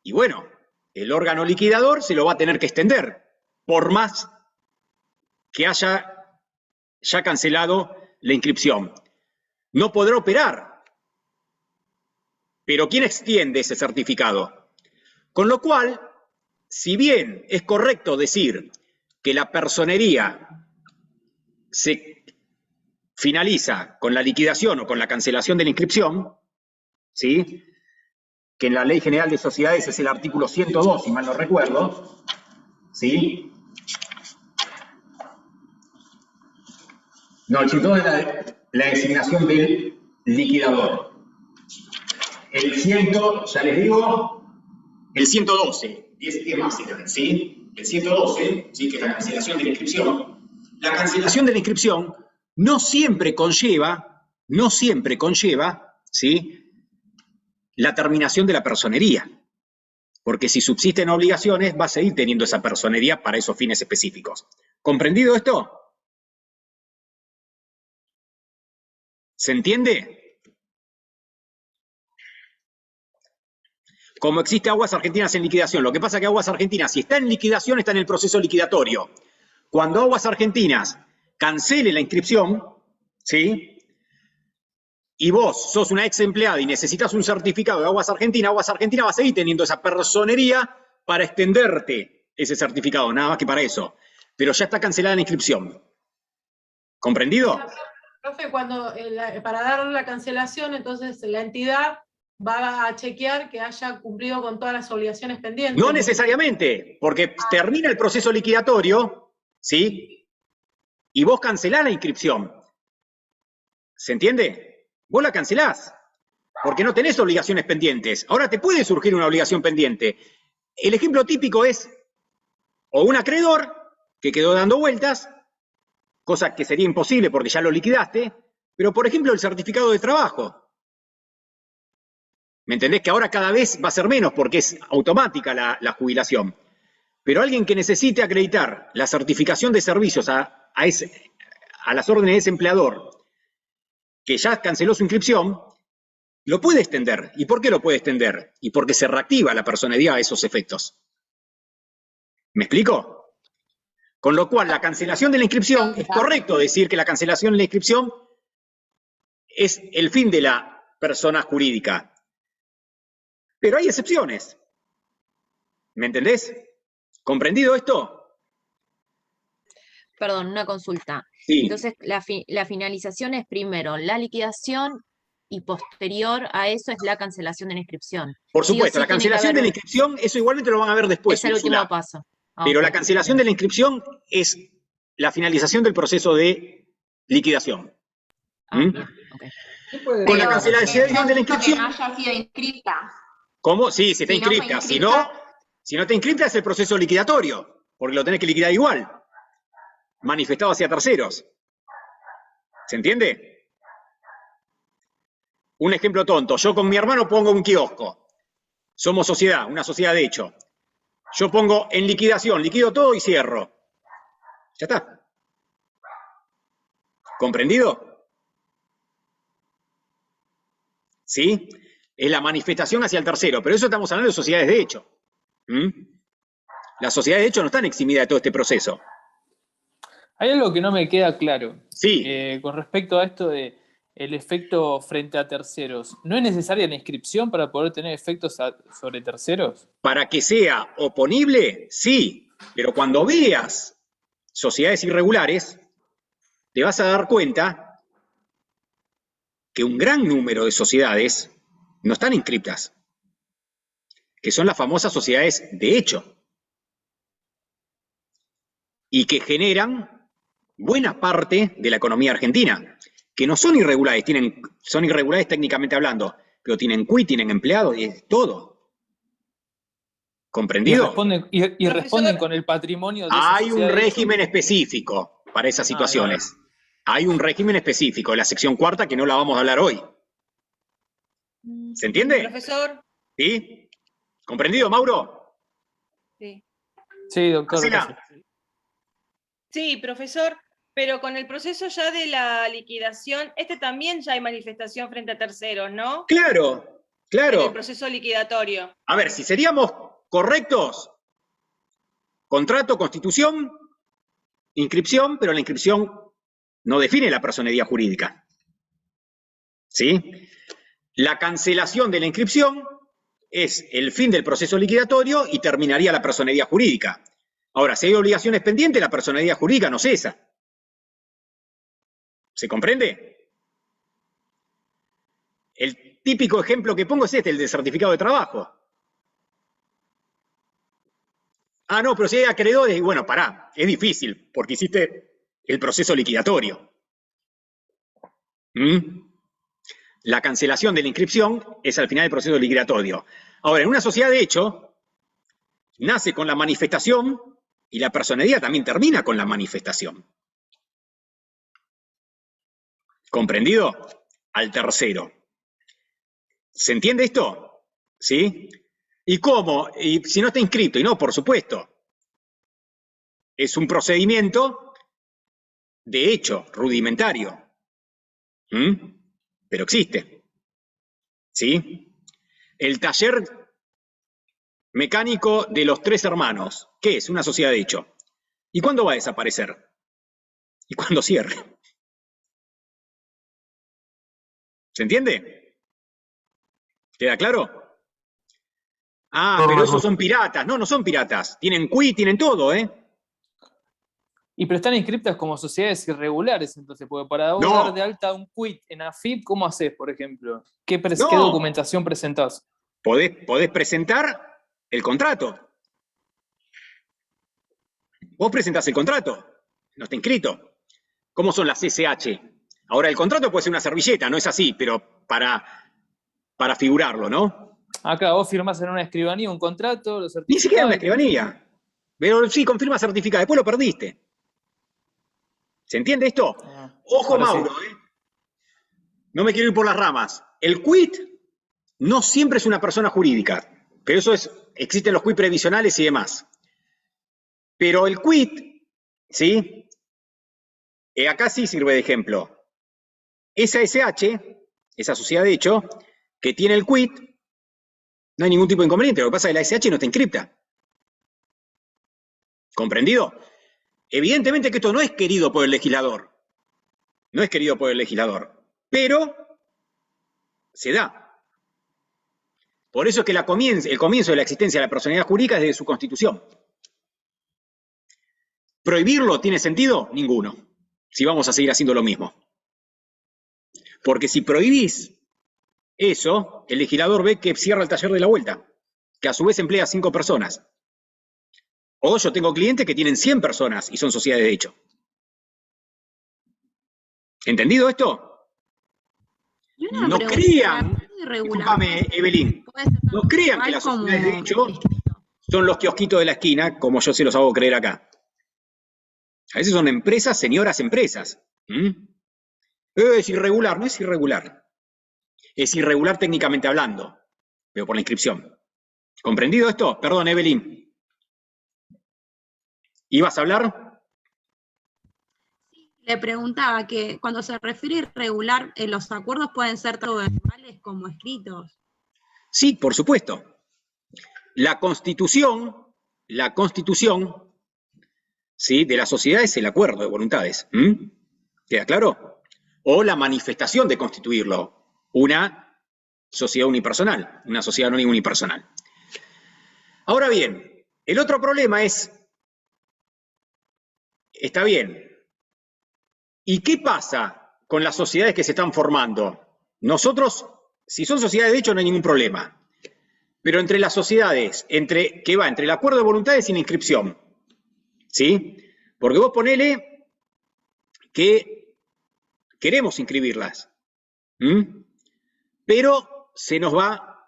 Y bueno, el órgano liquidador se lo va a tener que extender, por más que haya ya cancelado la inscripción. No podrá operar. Pero ¿quién extiende ese certificado? Con lo cual, si bien es correcto decir que la personería se finaliza con la liquidación o con la cancelación de la inscripción, ¿sí? Que en la Ley General de Sociedades es el artículo 102, si mal no recuerdo, ¿sí? No, el 102 es la designación del liquidador. El 100, ya les digo, el 112, 10 más, ¿sí? El 112, ¿sí? Que es la cancelación de la inscripción. La cancelación de la inscripción no siempre conlleva, ¿sí? La terminación de la personería. Porque si subsisten obligaciones, va a seguir teniendo esa personería para esos fines específicos. ¿Comprendido esto? ¿Se entiende? Como existe Aguas Argentinas en liquidación. Lo que pasa es que Aguas Argentinas, si está en liquidación, está en el proceso liquidatorio. Cuando Aguas Argentinas cancele la inscripción, ¿sí? Y vos sos una ex empleada y necesitas un certificado de Aguas Argentinas va a seguir teniendo esa personería para extenderte ese certificado, nada más que para eso. Pero ya está cancelada la inscripción. ¿Comprendido? Profe, cuando para dar la cancelación, entonces la entidad va a chequear que haya cumplido con todas las obligaciones pendientes. No necesariamente, porque termina el proceso liquidatorio, ¿sí? Y vos cancelás la inscripción. ¿Se entiende? Vos la cancelás, porque no tenés obligaciones pendientes. Ahora te puede surgir una obligación pendiente. El ejemplo típico es o un acreedor que quedó dando vueltas, cosa que sería imposible porque ya lo liquidaste, pero por ejemplo el certificado de trabajo. ¿Me entendés? Que ahora cada vez va a ser menos porque es automática la jubilación. Pero alguien que necesite acreditar la certificación de servicios a las órdenes de ese empleador, que ya canceló su inscripción, lo puede extender. ¿Y por qué lo puede extender? Y porque se reactiva la personería a esos efectos. ¿Me explico? Con lo cual, la cancelación de la inscripción, es correcto decir que la cancelación de la inscripción es el fin de la persona jurídica. Pero hay excepciones. ¿Me entendés? ¿Comprendido esto? Perdón, una consulta. Sí. Entonces, la finalización es primero la liquidación y posterior a eso es la cancelación de la inscripción. Por supuesto, Sí, la cancelación de la inscripción, eso igualmente lo van a ver después. Es el Úrsula. último paso. Pero Ok. la cancelación de la inscripción es la finalización del proceso de liquidación. ¿Mm? Con la cancelación de la inscripción. Que no haya sido inscrita. ¿Cómo? Sí, si está Si no fue inscripta. inscripta. Si no está inscripta es el proceso liquidatorio, porque lo tenés que liquidar igual, manifestado hacia terceros. ¿Se entiende? Un ejemplo tonto. Yo con mi hermano pongo un kiosco. Somos sociedad, una sociedad de hecho. Yo pongo en liquidación, liquido todo y cierro. Ya está. ¿Comprendido? ¿Sí? Es la manifestación hacia el tercero, pero eso estamos hablando de sociedades de hecho. ¿Mm? Las sociedades de hecho no están eximidas de todo este proceso. Hay algo que no me queda claro. Sí. Con respecto a esto de el efecto frente a terceros, ¿no es necesaria la inscripción para poder tener efectos sobre terceros? Para que sea oponible, sí, pero cuando veas sociedades irregulares, te vas a dar cuenta que un gran número de sociedades no están inscriptas, que son las famosas sociedades de hecho, y que generan buena parte de la economía argentina, que no son irregulares, son irregulares técnicamente hablando, pero tienen CUI, tienen empleados, y es todo. ¿Comprendido? Y responden con el patrimonio de esa Hay un sociedad de hecho. régimen específico para esas situaciones. Hay un régimen específico, la sección cuarta, que no la vamos a hablar hoy. ¿Se entiende? Profesor. ¿Sí? ¿Comprendido, Mauro? Sí. Sí, doctor. Marcela. Gracias. Sí, profesor, pero con el proceso ya de la liquidación, también ya hay manifestación frente a terceros, ¿no? Claro, claro. En el proceso liquidatorio. A ver, si seríamos correctos, contrato, constitución, inscripción, pero la inscripción no define la personería jurídica. ¿Sí? La cancelación de la inscripción es el fin del proceso liquidatorio y terminaría la personería jurídica. Ahora, si hay obligaciones pendientes, la personería jurídica no cesa. ¿Se comprende? El típico ejemplo que pongo es el del certificado de trabajo. Ah, no, pero si hay acreedores, y bueno, pará, es difícil, porque hiciste el proceso liquidatorio. ¿Mm? La cancelación de la inscripción es al final del proceso liquidatorio. Ahora, en una sociedad de hecho, nace con la manifestación y la personería también termina con la manifestación. ¿Comprendido? Al tercero. ¿Se entiende esto? ¿Sí? ¿Y cómo? Y si no está inscrito, y no, por supuesto. Es un procedimiento de hecho, rudimentario. ¿Mm? Pero existe. ¿Sí? El taller mecánico de los tres hermanos. ¿Qué es? Una sociedad de hecho. ¿Y cuándo va a desaparecer? ¿Y cuándo cierre? ¿Se entiende? ¿Queda claro? Ah, pero esos son piratas. No, no son piratas. Tienen CUI, tienen todo, ¿eh? Y pero están inscritas como sociedades irregulares, entonces, porque para vos No. dar de alta un quit en AFIP, ¿cómo haces, por ejemplo? ¿Qué No. documentación presentás? Podés presentar el contrato. Vos presentás el contrato, no está inscrito. ¿Cómo son las SH? Ahora, el contrato puede ser una servilleta, no es así, pero para figurarlo, ¿no? Acá vos firmás en una escribanía un contrato, lo certificás. Ni siquiera una escribanía. Pero sí, con firma certificada, después lo perdiste. ¿Se entiende esto? Ojo, ahora Mauro, no me quiero ir por las ramas. El quit no siempre es una persona jurídica, pero existen los quit previsionales y demás. Pero el quit, ¿sí? Acá sí sirve de ejemplo. Esa SH, esa sociedad de hecho, que tiene el quit, no hay ningún tipo de inconveniente. Lo que pasa es que la SH no está inscripta. ¿Comprendido? Evidentemente que esto no es querido por el legislador. No es querido por el legislador. Pero se da. Por eso es que el comienzo de la existencia de la personalidad jurídica es desde su constitución. ¿Prohibirlo tiene sentido? Ninguno. Si vamos a seguir haciendo lo mismo. Porque si prohibís eso, el legislador ve que cierra el taller de la vuelta, que a su vez emplea 5 personas. O yo tengo clientes que tienen 100 personas y son sociedades de hecho. ¿Entendido esto? No crean, discúlpame, Evelyn, no crean que las sociedades de hecho son los kiosquitos de la esquina, como yo se los hago creer acá. A veces son empresas, señoras empresas. Es irregular, no es irregular. Es irregular técnicamente hablando, pero por la inscripción. ¿Comprendido esto? Perdón, Evelyn. ¿Ibas a hablar? Le preguntaba que cuando se refiere a irregular, los acuerdos pueden ser tanto verbales como escritos. Sí, por supuesto. La constitución, ¿sí?, de la sociedad es el acuerdo de voluntades. ¿Queda claro? O la manifestación de constituirlo. Una sociedad unipersonal, una sociedad anónima unipersonal. Ahora bien, el otro problema es, está bien, ¿y qué pasa con las sociedades que se están formando? Nosotros, si son sociedades de hecho no hay ningún problema, pero entre las sociedades, entre el acuerdo de voluntades y la inscripción, ¿sí? Porque vos ponele que queremos inscribirlas, pero se nos va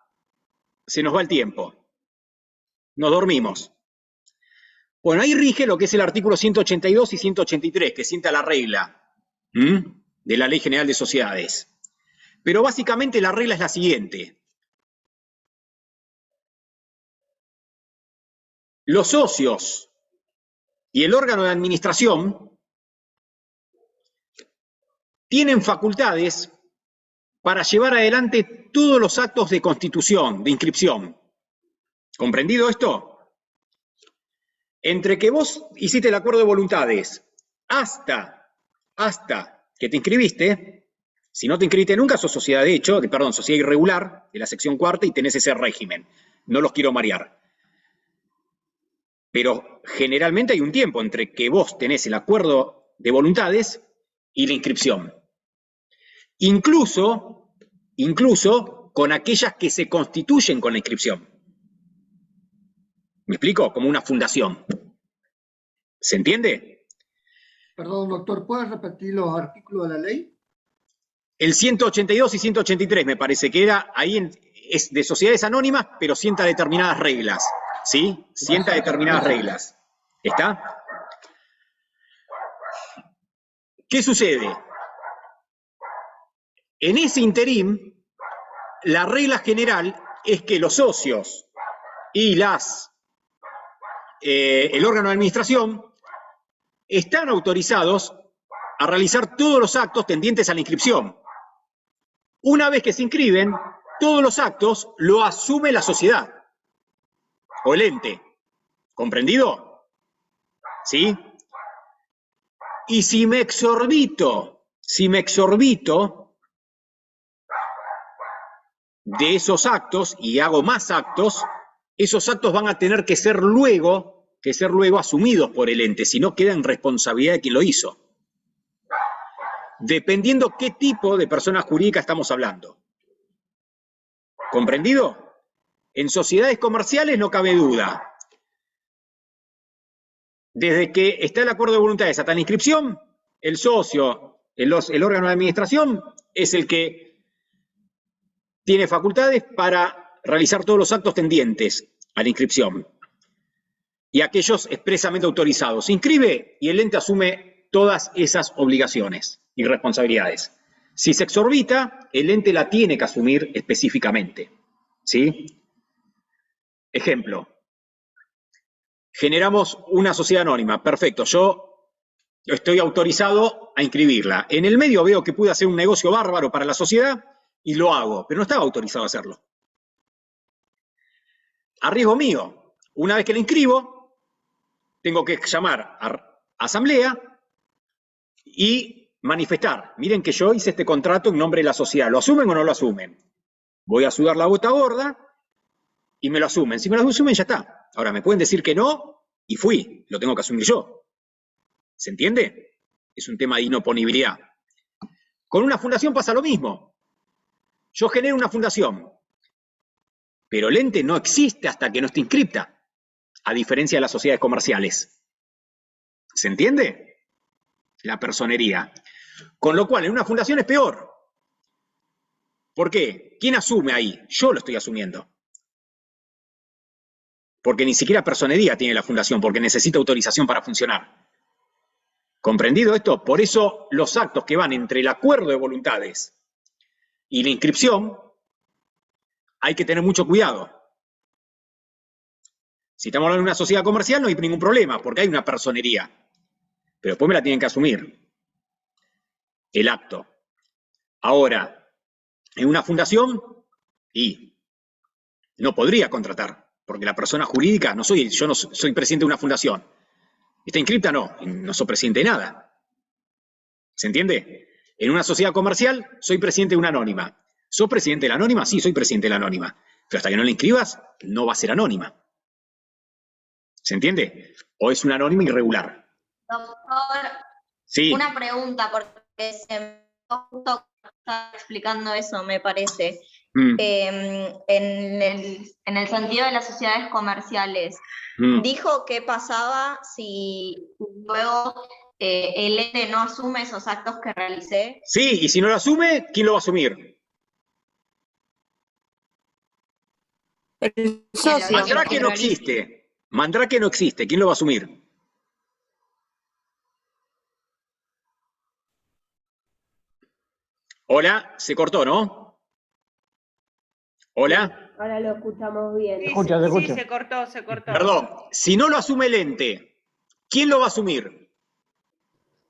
el tiempo, nos dormimos. Bueno, ahí rige lo que es el artículo 182 y 183, que sienta la regla de la Ley General de Sociedades. Pero básicamente la regla es la siguiente. Los socios y el órgano de administración tienen facultades para llevar adelante todos los actos de constitución, de inscripción. ¿Comprendido esto? Entre que vos hiciste el acuerdo de voluntades hasta que te inscribiste, si no te inscribiste nunca, sos sociedad de hecho, sociedad irregular, de la sección 4ª, y tenés ese régimen. No los quiero marear. Pero generalmente hay un tiempo entre que vos tenés el acuerdo de voluntades y la inscripción. Incluso con aquellas que se constituyen con la inscripción. ¿Me explico? Como una fundación. ¿Se entiende? Perdón, doctor, ¿puedes repetir los artículos de la ley? El 182 y 183 me parece que era, ahí es de sociedades anónimas, pero sienta determinadas reglas. ¿Sí? Sienta determinadas reglas. ¿Está? ¿Qué sucede? En ese interín, la regla general es que los socios y el órgano de administración están autorizados a realizar todos los actos tendientes a la inscripción. Una vez que se inscriben, todos los actos lo asume la sociedad o el ente. ¿Comprendido? ¿Sí? Y si me exorbito de esos actos y hago más actos, esos actos van a tener que ser luego asumidos por el ente, si no queda en responsabilidad de quien lo hizo. Dependiendo qué tipo de persona jurídica estamos hablando. ¿Comprendido? En sociedades comerciales no cabe duda. Desde que está el acuerdo de voluntades hasta la inscripción, el socio, el órgano de administración, es el que tiene facultades para realizar todos los actos tendientes a la inscripción. Y aquellos expresamente autorizados. Se inscribe y el ente asume todas esas obligaciones y responsabilidades. Si se exorbita, el ente la tiene que asumir específicamente. ¿Sí? Ejemplo. Generamos una sociedad anónima. Perfecto, yo estoy autorizado a inscribirla. En el medio veo que pude hacer un negocio bárbaro para la sociedad y lo hago, pero no estaba autorizado a hacerlo. A riesgo mío, una vez que la inscribo, tengo que llamar a asamblea y manifestar. Miren que yo hice este contrato en nombre de la sociedad. ¿Lo asumen o no lo asumen? Voy a sudar la gota gorda y me lo asumen. Si me lo asumen, ya está. Ahora, me pueden decir que no y fui. Lo tengo que asumir yo. ¿Se entiende? Es un tema de inoponibilidad. Con una fundación pasa lo mismo. Yo genero una fundación, pero el ente no existe hasta que no esté inscripta, a diferencia de las sociedades comerciales. ¿Se entiende? La personería. Con lo cual, en una fundación es peor. ¿Por qué? ¿Quién asume ahí? Yo lo estoy asumiendo. Porque ni siquiera personería tiene la fundación, porque necesita autorización para funcionar. ¿Comprendido esto? Por eso los actos que van entre el acuerdo de voluntades y la inscripción, hay que tener mucho cuidado. Si estamos hablando de una sociedad comercial no hay ningún problema, porque hay una personería. Pero después me la tienen que asumir. El acto. Ahora, en una fundación, y no podría contratar, porque la persona jurídica, yo no soy presidente de una fundación. ¿Está inscripta? No soy presidente de nada. ¿Se entiende? En una sociedad comercial, soy presidente de una anónima. ¿Sos presidente de la anónima? Sí, soy presidente de la anónima. Pero hasta que no la inscribas, no va a ser anónima. ¿Se entiende? O es una anónima irregular. Doctor, Sí. una pregunta, porque se me justo está explicando eso, me parece. En el sentido de las sociedades comerciales, dijo qué pasaba si luego el ente no asume esos actos que realicé. Sí, y si no lo asume, ¿quién lo va a asumir? El socio. Mandrake no existe. Mandrake no existe. ¿Quién lo va a asumir? Hola, se cortó, ¿no? Hola. Ahora lo escuchamos bien. Sí, escucha. sí, se cortó. Perdón, si no lo asume el ente, ¿quién lo va a asumir?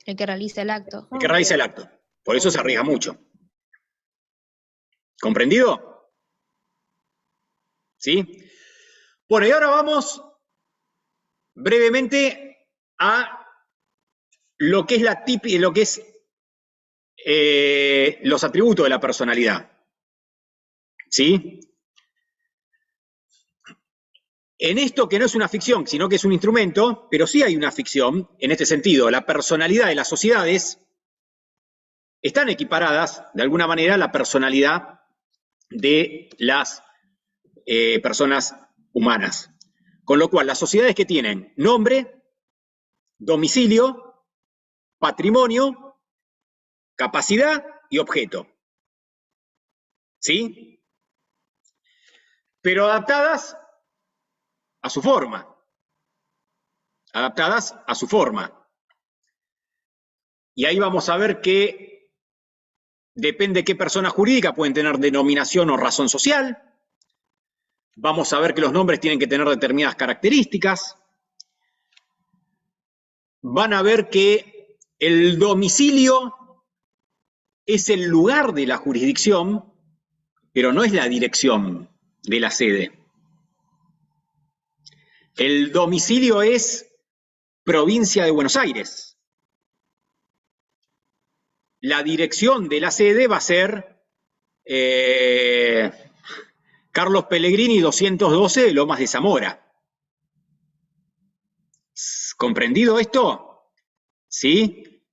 El que realiza el acto. El que realiza el acto. Por eso se arriesga mucho. ¿Comprendido? ¿Sí? Bueno, y ahora vamos brevemente a lo que es los atributos de la personalidad. ¿Sí? En esto que no es una ficción, sino que es un instrumento, pero sí hay una ficción, en este sentido, la personalidad de las sociedades están equiparadas, de alguna manera, a la personalidad de las personas humanas. Con lo cual, las sociedades que tienen nombre, domicilio, patrimonio, capacidad y objeto. ¿Sí? Pero adaptadas a su forma. Adaptadas a su forma. Y ahí vamos a ver que depende de qué persona jurídica pueden tener denominación o razón social. Vamos a ver que los nombres tienen que tener determinadas características. Van a ver que el domicilio es el lugar de la jurisdicción, pero no es la dirección de la sede. El domicilio es provincia de Buenos Aires. La dirección de la sede va a ser Carlos Pellegrini 212 de Lomas de Zamora. ¿Comprendido esto? ¿Sí?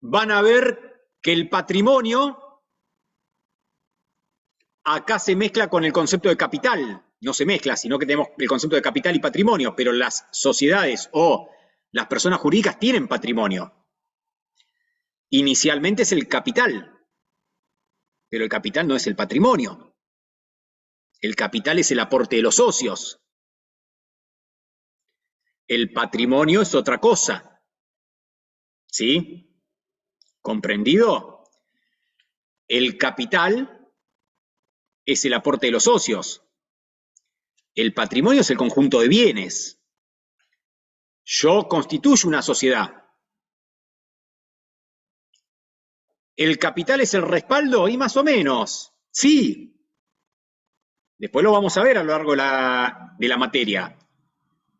Van a ver que el patrimonio acá se mezcla con el concepto de capital. No se mezcla, sino que tenemos el concepto de capital y patrimonio, pero las sociedades o las personas jurídicas tienen patrimonio. Inicialmente es el capital, pero el capital no es el patrimonio. El capital es el aporte de los socios. El patrimonio es otra cosa. ¿Sí? ¿Comprendido? El capital es el aporte de los socios. El patrimonio es el conjunto de bienes. Yo constituyo una sociedad. ¿El capital es el respaldo? Y más o menos, sí. Después lo vamos a ver a lo largo de la materia.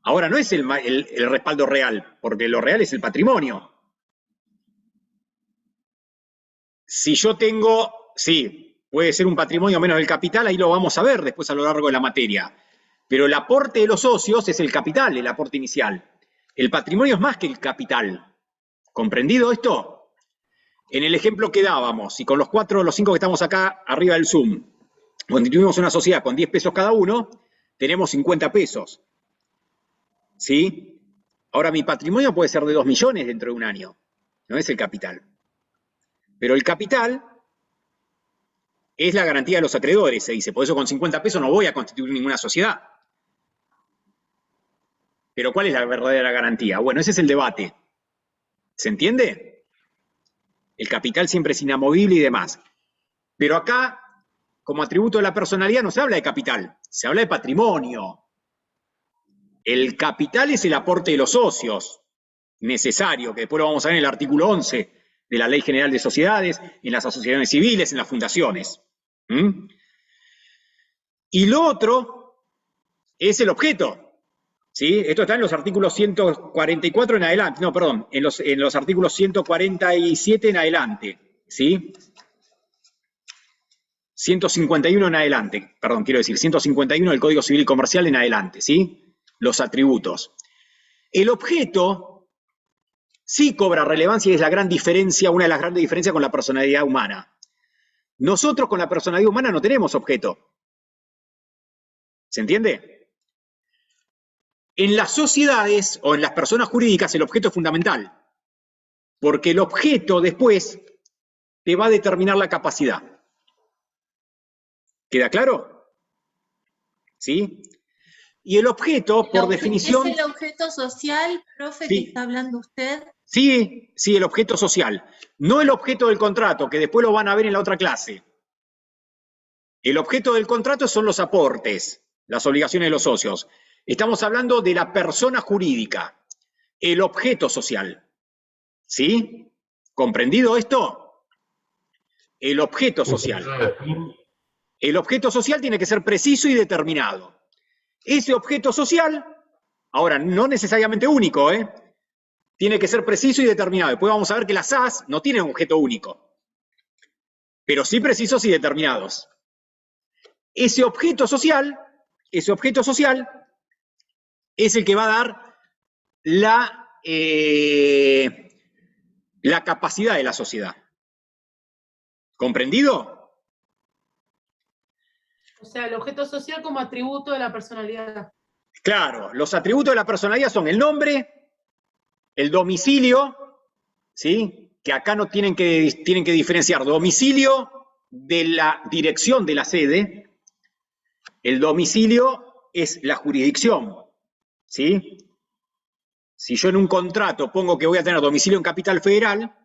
Ahora no es el respaldo real, porque lo real es el patrimonio. Si yo tengo, sí, puede ser un patrimonio menos del capital, ahí lo vamos a ver después a lo largo de la materia. Pero el aporte de los socios es el capital, el aporte inicial. El patrimonio es más que el capital. ¿Comprendido esto? En el ejemplo que dábamos, y con los 5 que estamos acá arriba del Zoom, constituimos una sociedad con 10 pesos cada uno, tenemos 50 pesos. ¿Sí? Ahora, mi patrimonio puede ser de 2 millones dentro de un año. No es el capital. Pero el capital es la garantía de los acreedores, se dice. Por eso con 50 pesos no voy a constituir ninguna sociedad. Pero ¿cuál es la verdadera garantía? Bueno, ese es el debate. ¿Se entiende? El capital siempre es inamovible y demás. Pero acá, como atributo de la personalidad, no se habla de capital, se habla de patrimonio. El capital es el aporte de los socios, necesario, que después lo vamos a ver en el artículo 11 de la Ley General de Sociedades, en las asociaciones civiles, en las fundaciones. Y lo otro es el objeto. ¿Sí? Esto está en los artículos 144 en adelante, no, perdón, en los artículos 147 en adelante, ¿sí? 151 en adelante, perdón, quiero decir, 151 del Código Civil y Comercial en adelante, ¿sí? Los atributos. El objeto sí cobra relevancia y es la gran diferencia, una de las grandes diferencias con la personalidad humana. Nosotros con la personalidad humana no tenemos objeto. ¿Se entiende? En las sociedades o en las personas jurídicas el objeto es fundamental, porque el objeto después te va a determinar la capacidad. ¿Queda claro? ¿Sí? Y el objeto, por definición... ¿Es el objeto social, profe, que está hablando usted? Sí, sí, el objeto social. No el objeto del contrato, que después lo van a ver en la otra clase. El objeto del contrato son los aportes, las obligaciones de los socios. Estamos hablando de la persona jurídica, el objeto social. ¿Sí? ¿Comprendido esto? El objeto social. El objeto social tiene que ser preciso y determinado. Ese objeto social, ahora, no necesariamente único, tiene que ser preciso y determinado. Después vamos a ver que las SAS no tienen un objeto único, pero sí precisos y determinados. Ese objeto social es el que va a dar la capacidad de la sociedad. ¿Comprendido? O sea, el objeto social como atributo de la personalidad. Claro, los atributos de la personalidad son el nombre, el domicilio, ¿sí? Que acá no tienen que diferenciar domicilio de la dirección de la sede. El domicilio es la jurisdicción, ¿sí? Si yo en un contrato pongo que voy a tener domicilio en Capital Federal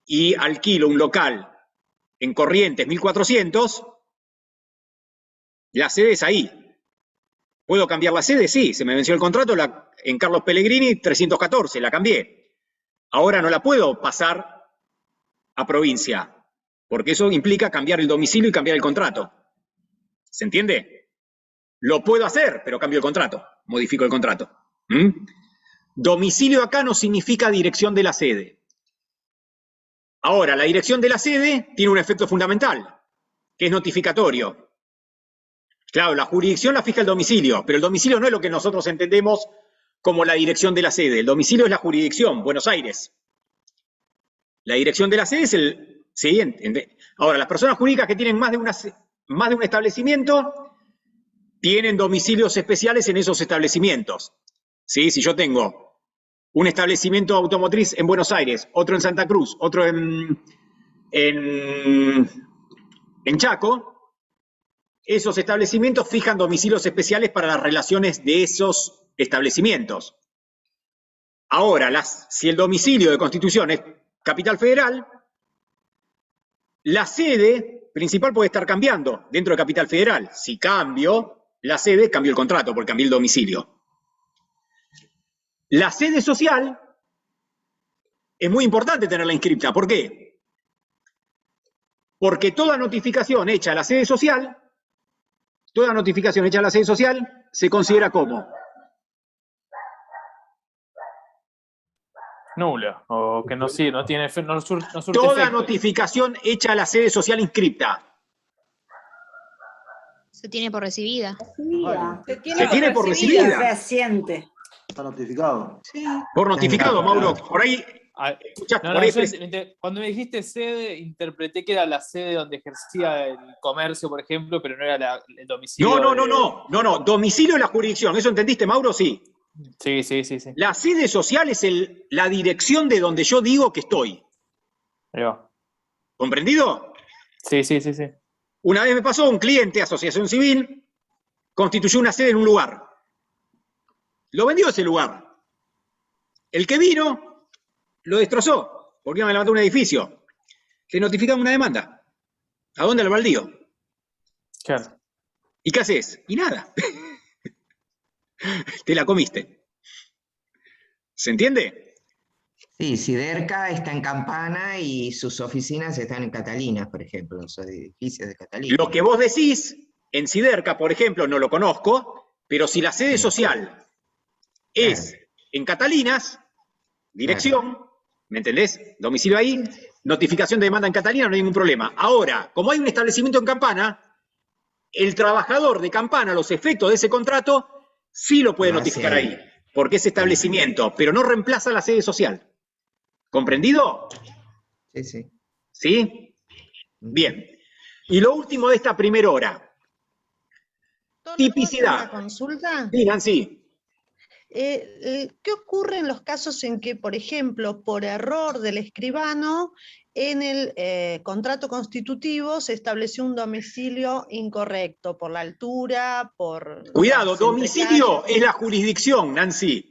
y alquilo un local en Corrientes 1400, la sede es ahí. ¿Puedo cambiar la sede? Sí, se me venció el contrato en Carlos Pellegrini 314, la cambié. Ahora no la puedo pasar a provincia, porque eso implica cambiar el domicilio y cambiar el contrato. ¿Se entiende? Lo puedo hacer, pero cambio el contrato, modifico el contrato. Domicilio acá no significa dirección de la sede. Ahora, la dirección de la sede tiene un efecto fundamental, que es notificatorio. Claro, la jurisdicción la fija el domicilio, pero el domicilio no es lo que nosotros entendemos como la dirección de la sede. El domicilio es la jurisdicción, Buenos Aires. La dirección de la sede es el... ¿Sí? Ahora, las personas jurídicas que tienen más de un establecimiento tienen domicilios especiales en esos establecimientos. ¿Sí? Si yo tengo un establecimiento automotriz en Buenos Aires, otro en Santa Cruz, otro en Chaco, esos establecimientos fijan domicilios especiales para las relaciones de esos establecimientos. Ahora, si el domicilio de constitución es Capital Federal, la sede principal puede estar cambiando dentro de Capital Federal. Si cambio la sede, cambio el contrato porque cambié el domicilio. La sede social es muy importante tenerla inscripta. ¿Por qué? Porque toda notificación hecha a la sede social, se considera como nula, o que no tiene no surte toda efecto. notificación hecha a la sede social inscripta. Se tiene por recibida. Se tiene por recibida. Fehaciente. Está notificado. Sí. Por notificado, Mauro. Por ahí. Cuando me dijiste sede, interpreté que era la sede donde ejercía el comercio, por ejemplo, pero no era el domicilio. No. Domicilio es la jurisdicción. ¿Eso entendiste, Mauro? Sí. Sí. La sede social es la dirección de donde yo digo que estoy. Ahí va. ¿Comprendido? Sí. Una vez me pasó un cliente, asociación civil, constituyó una sede en un lugar. Lo vendió ese lugar. El que vino, lo destrozó, porque iban a levantar un edificio. Le notificaron una demanda. ¿A dónde? Al baldío. Claro. ¿Y qué haces? Y nada. Te la comiste. ¿Se entiende? Sí, Siderca está en Campana y sus oficinas están en Catalina, por ejemplo, los edificios de Catalina. Lo que vos decís, en Siderca, por ejemplo, no lo conozco, pero si la sede social es en Catalinas, dirección, ¿me entendés? Domicilio ahí, notificación de demanda en Catalina, no hay ningún problema. Ahora, como hay un establecimiento en Campana, el trabajador de Campana, los efectos de ese contrato, sí lo puede notificar ahí, porque es establecimiento, pero no reemplaza la sede social. ¿Comprendido? Sí. ¿Sí? Bien. Y lo último de esta primera hora. Tipicidad. ¿Una consulta? Sí, Nancy. ¿Qué ocurre en los casos en que, por ejemplo, por error del escribano, en el contrato constitutivo se estableció un domicilio incorrecto por la altura, por... Cuidado, domicilio es la jurisdicción, Nancy.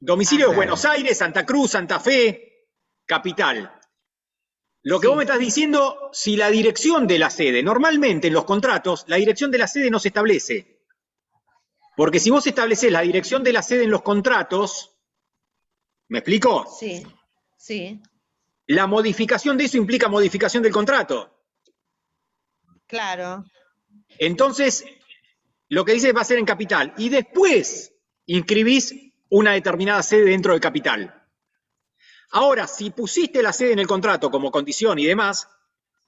Domicilio es Buenos Aires, Santa Cruz, Santa Fe, capital. Lo que vos me estás diciendo, si la dirección de la sede, normalmente en los contratos, la dirección de la sede no se establece. Porque si vos establecés la dirección de la sede en los contratos, ¿me explico? Sí. La modificación de eso implica modificación del contrato. Claro. Entonces, lo que dices va a ser en capital. Y después inscribís una determinada sede dentro del capital. Ahora, si pusiste la sede en el contrato como condición y demás,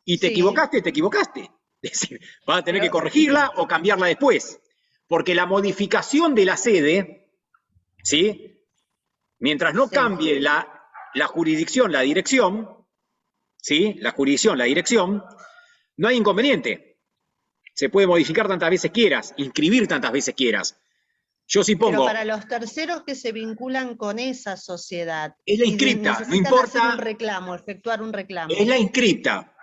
y te equivocaste, te equivocaste. Es decir, vas a tener que corregirla o cambiarla después. Porque la modificación de la sede, ¿sí? Mientras no cambie la jurisdicción, la dirección, ¿sí? La jurisdicción, la dirección, no hay inconveniente. Se puede modificar tantas veces quieras, inscribir tantas veces quieras. Yo sí pongo... Pero para los terceros que se vinculan con esa sociedad... Es la inscripta, no importa... Hacer un reclamo, efectuar un reclamo. Es la inscripta.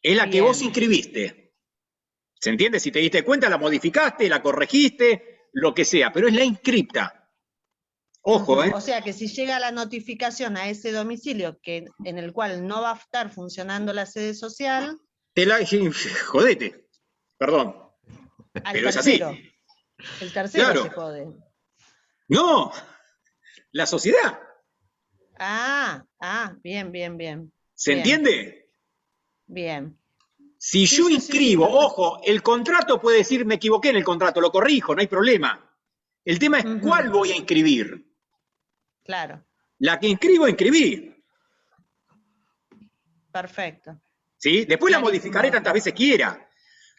Es la que vos inscribiste. ¿Se entiende? Si te diste cuenta, la modificaste, la corregiste, lo que sea, pero es la inscripta. Ojo, ¿eh? O sea que si llega la notificación a ese domicilio en el cual no va a estar funcionando la sede social... Jodete. Perdón. Pero tercero. Es así. El tercero se jode. No, la sociedad. Bien. ¿Se entiende? Bien. Si yo inscribo, ojo, el contrato puede decir me equivoqué en el contrato, lo corrijo, no hay problema. El tema es cuál voy a inscribir. Claro. La que inscribí. Perfecto. ¿Sí? Después la modificaré tantas veces quiera.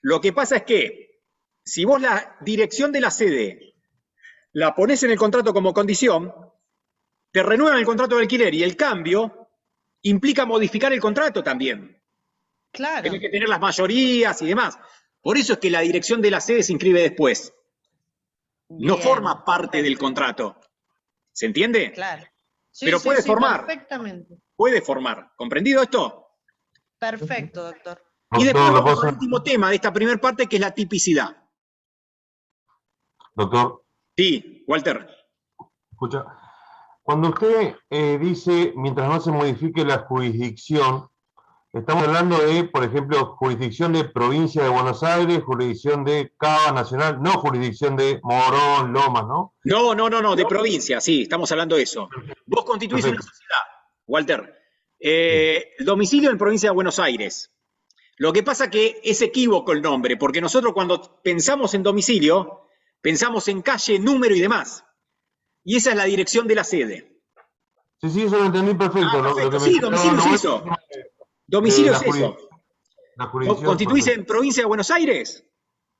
Lo que pasa es que si vos la dirección de la sede la ponés en el contrato como condición, te renuevan el contrato de alquiler y el cambio implica modificar el contrato también. Claro. Tenés que tener las mayorías y demás. Por eso es que la dirección de la sede se inscribe después. No forma parte del contrato. ¿Se entiende? Claro. Sí, pero puede formar. Perfectamente. Puede formar. ¿Comprendido esto? Perfecto, doctor. Y después vamos al último tema de esta primera parte, que es la tipicidad. Doctor. Sí, Walter. Escucha, cuando usted dice, mientras no se modifique la jurisdicción, estamos hablando de, por ejemplo, jurisdicción de provincia de Buenos Aires, jurisdicción de Cava Nacional, no jurisdicción de Morón, Lomas, ¿no? No, de provincia, sí, estamos hablando de eso. Vos constituís una sociedad, Walter. El domicilio en provincia de Buenos Aires. Lo que pasa que es equívoco el nombre, porque nosotros cuando pensamos en domicilio, pensamos en calle, número y demás. Y esa es la dirección de la sede. Sí, eso lo entendí perfecto. Perfecto. Sí, domicilio es eso. Domicilio es eso. Vos constituís en provincia de Buenos Aires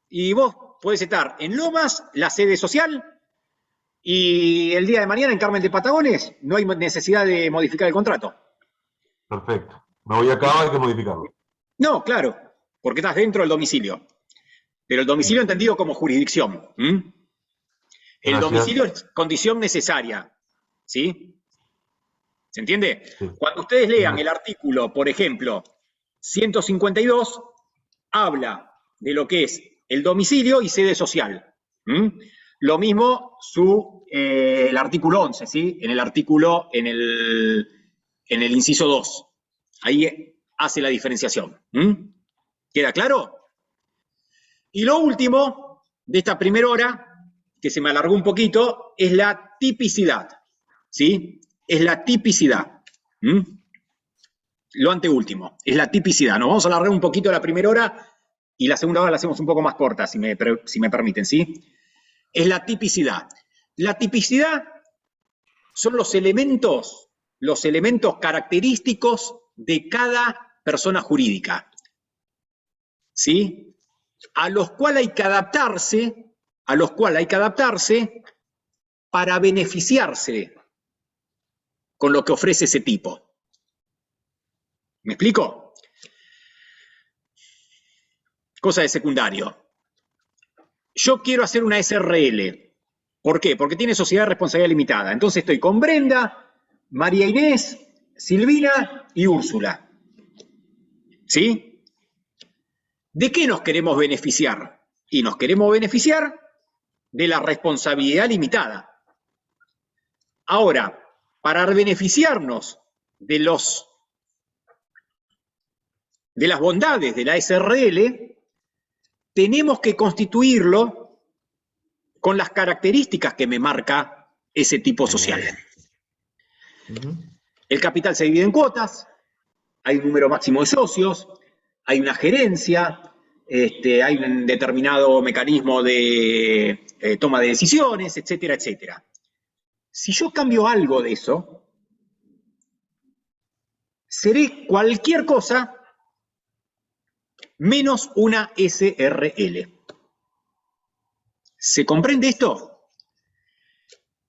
y vos podés estar en Lomas, la sede social, y el día de mañana en Carmen de Patagones no hay necesidad de modificar el contrato. Perfecto. Me voy a Cava, hay que modificarlo. No, claro, porque estás dentro del domicilio. Pero el domicilio entendido como jurisdicción. El domicilio es condición necesaria. ¿Sí? ¿Se entiende? Sí. Cuando ustedes lean el artículo, por ejemplo, 152, habla de lo que es el domicilio y sede social. Lo mismo el artículo 11, ¿sí? En el inciso 2. Ahí hace la diferenciación. ¿Queda claro? Y lo último de esta primera hora, que se me alargó un poquito, es la tipicidad. ¿Sí? Es la tipicidad. Lo anteúltimo, es la tipicidad. Nos vamos a alargar un poquito la primera hora y la segunda hora la hacemos un poco más corta, si me permiten, ¿sí? Es la tipicidad. La tipicidad son los elementos característicos de cada persona jurídica, ¿sí? A los cuales hay que adaptarse para beneficiarse con lo que ofrece ese tipo. ¿Me explico? Cosa de secundario. Yo quiero hacer una SRL. ¿Por qué? Porque tiene sociedad de responsabilidad limitada. Entonces estoy con Brenda, María Inés, Silvina y Úrsula. ¿Sí? ¿De qué nos queremos beneficiar? Y nos queremos beneficiar de la responsabilidad limitada. Ahora, para beneficiarnos de las bondades de la SRL, tenemos que constituirlo con las características que me marca ese tipo social. El capital se divide en cuotas, hay un número máximo de socios, hay una gerencia, hay un determinado mecanismo de toma de decisiones, etcétera, etcétera. Si yo cambio algo de eso, seré cualquier cosa menos una SRL. ¿Se comprende esto?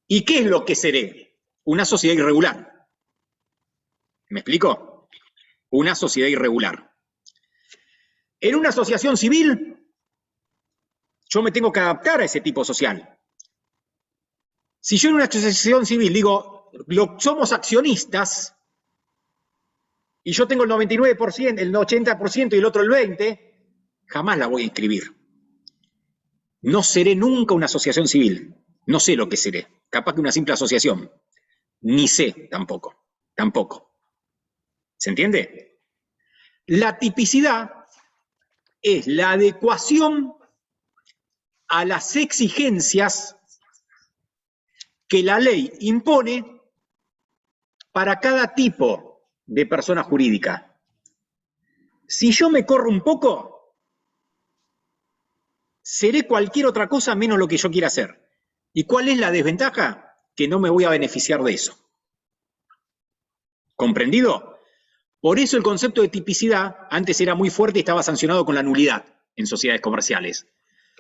¿Y qué es lo que seré? Una sociedad irregular. ¿Me explico? Una sociedad irregular. En una asociación civil, yo me tengo que adaptar a ese tipo social. Si yo en una asociación civil digo, somos accionistas, y yo tengo el 99%, el 80% y el otro el 20%, jamás la voy a inscribir. No seré nunca una asociación civil. No sé lo que seré. Capaz que una simple asociación. Ni sé tampoco. Tampoco. ¿Se entiende? La tipicidad es la adecuación a las exigencias que la ley impone para cada tipo de persona jurídica. Si yo me corro un poco, seré cualquier otra cosa menos lo que yo quiera hacer. ¿Y cuál es la desventaja? Que no me voy a beneficiar de eso. ¿Comprendido? Por eso el concepto de tipicidad antes era muy fuerte y estaba sancionado con la nulidad en sociedades comerciales.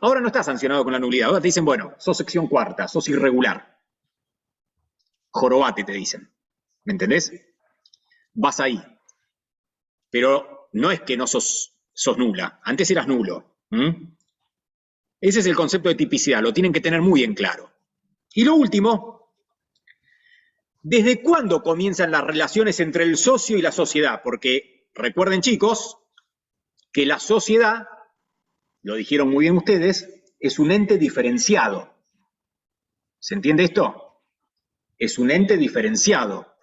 Ahora no está sancionado con la nulidad. Ahora te dicen, bueno, sos sección cuarta, sos irregular. Jorobate te dicen. ¿Me entendés? Vas ahí. Pero no es que no sos nula. Antes eras nulo. Ese es el concepto de tipicidad. Lo tienen que tener muy en claro. Y lo último, ¿desde cuándo comienzan las relaciones entre el socio y la sociedad? Porque recuerden, chicos, que la sociedad, lo dijeron muy bien ustedes, es un ente diferenciado. ¿Se entiende esto? es un ente diferenciado,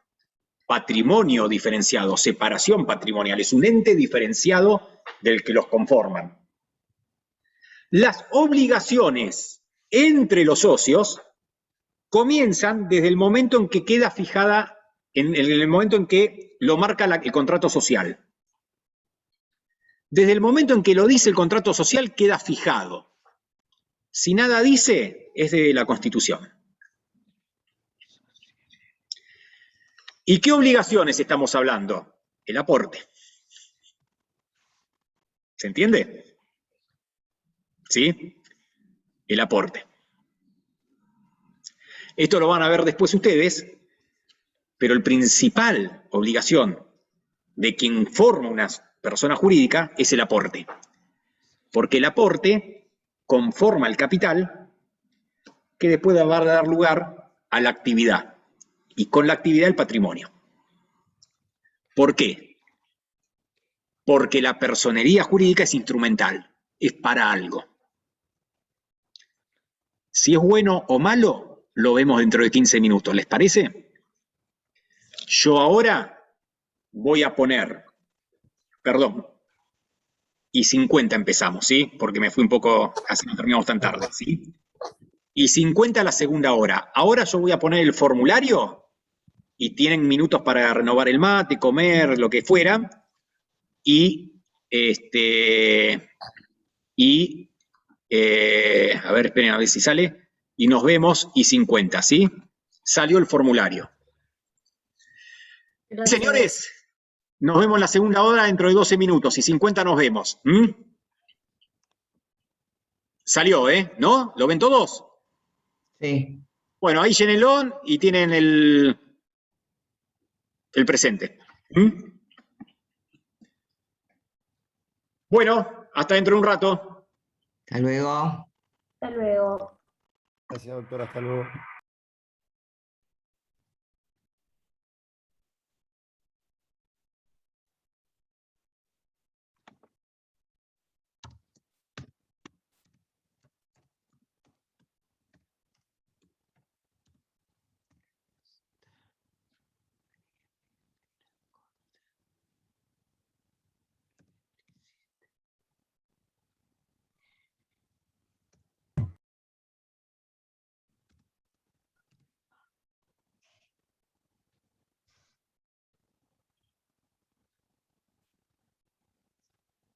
patrimonio diferenciado, separación patrimonial, es un ente diferenciado del que los conforman. Las obligaciones entre los socios comienzan desde el momento en que queda fijada, en el momento en que lo marca el contrato social. Desde el momento en que lo dice el contrato social queda fijado. Si nada dice, es de la Constitución. ¿Y qué obligaciones estamos hablando? El aporte. ¿Se entiende? ¿Sí? El aporte. Esto lo van a ver después ustedes, pero el principal obligación de quien forma una persona jurídica es el aporte. Porque el aporte conforma el capital que después va a dar lugar a la actividad. Y con la actividad el patrimonio. ¿Por qué? Porque la personería jurídica es instrumental, es para algo. Si es bueno o malo, lo vemos dentro de 15 minutos, ¿les parece? Yo ahora voy a poner, perdón, y 50 empezamos, ¿sí? Porque me fui un poco, así no terminamos tan tarde, ¿sí? Y 50 a la segunda hora. Ahora yo voy a poner el formulario y tienen minutos para renovar el mate, comer, lo que fuera, y a ver, esperen a ver si sale, y nos vemos, y 50, ¿sí? Salió el formulario. Gracias. Señores, nos vemos en la segunda hora dentro de 12 minutos, y 50 nos vemos. Salió, ¿no? ¿Lo ven todos? Sí. Bueno, ahí llénenlo y tienen el presente. Bueno, hasta dentro de un rato. Hasta luego. Hasta luego. Gracias, doctora. Hasta luego.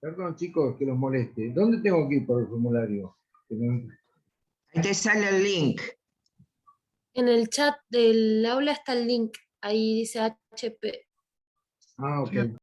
Perdón, chicos, que los moleste. ¿Dónde tengo que ir por el formulario? Ahí te sale el link. En el chat del aula está el link. Ahí dice HP. Ah, ok.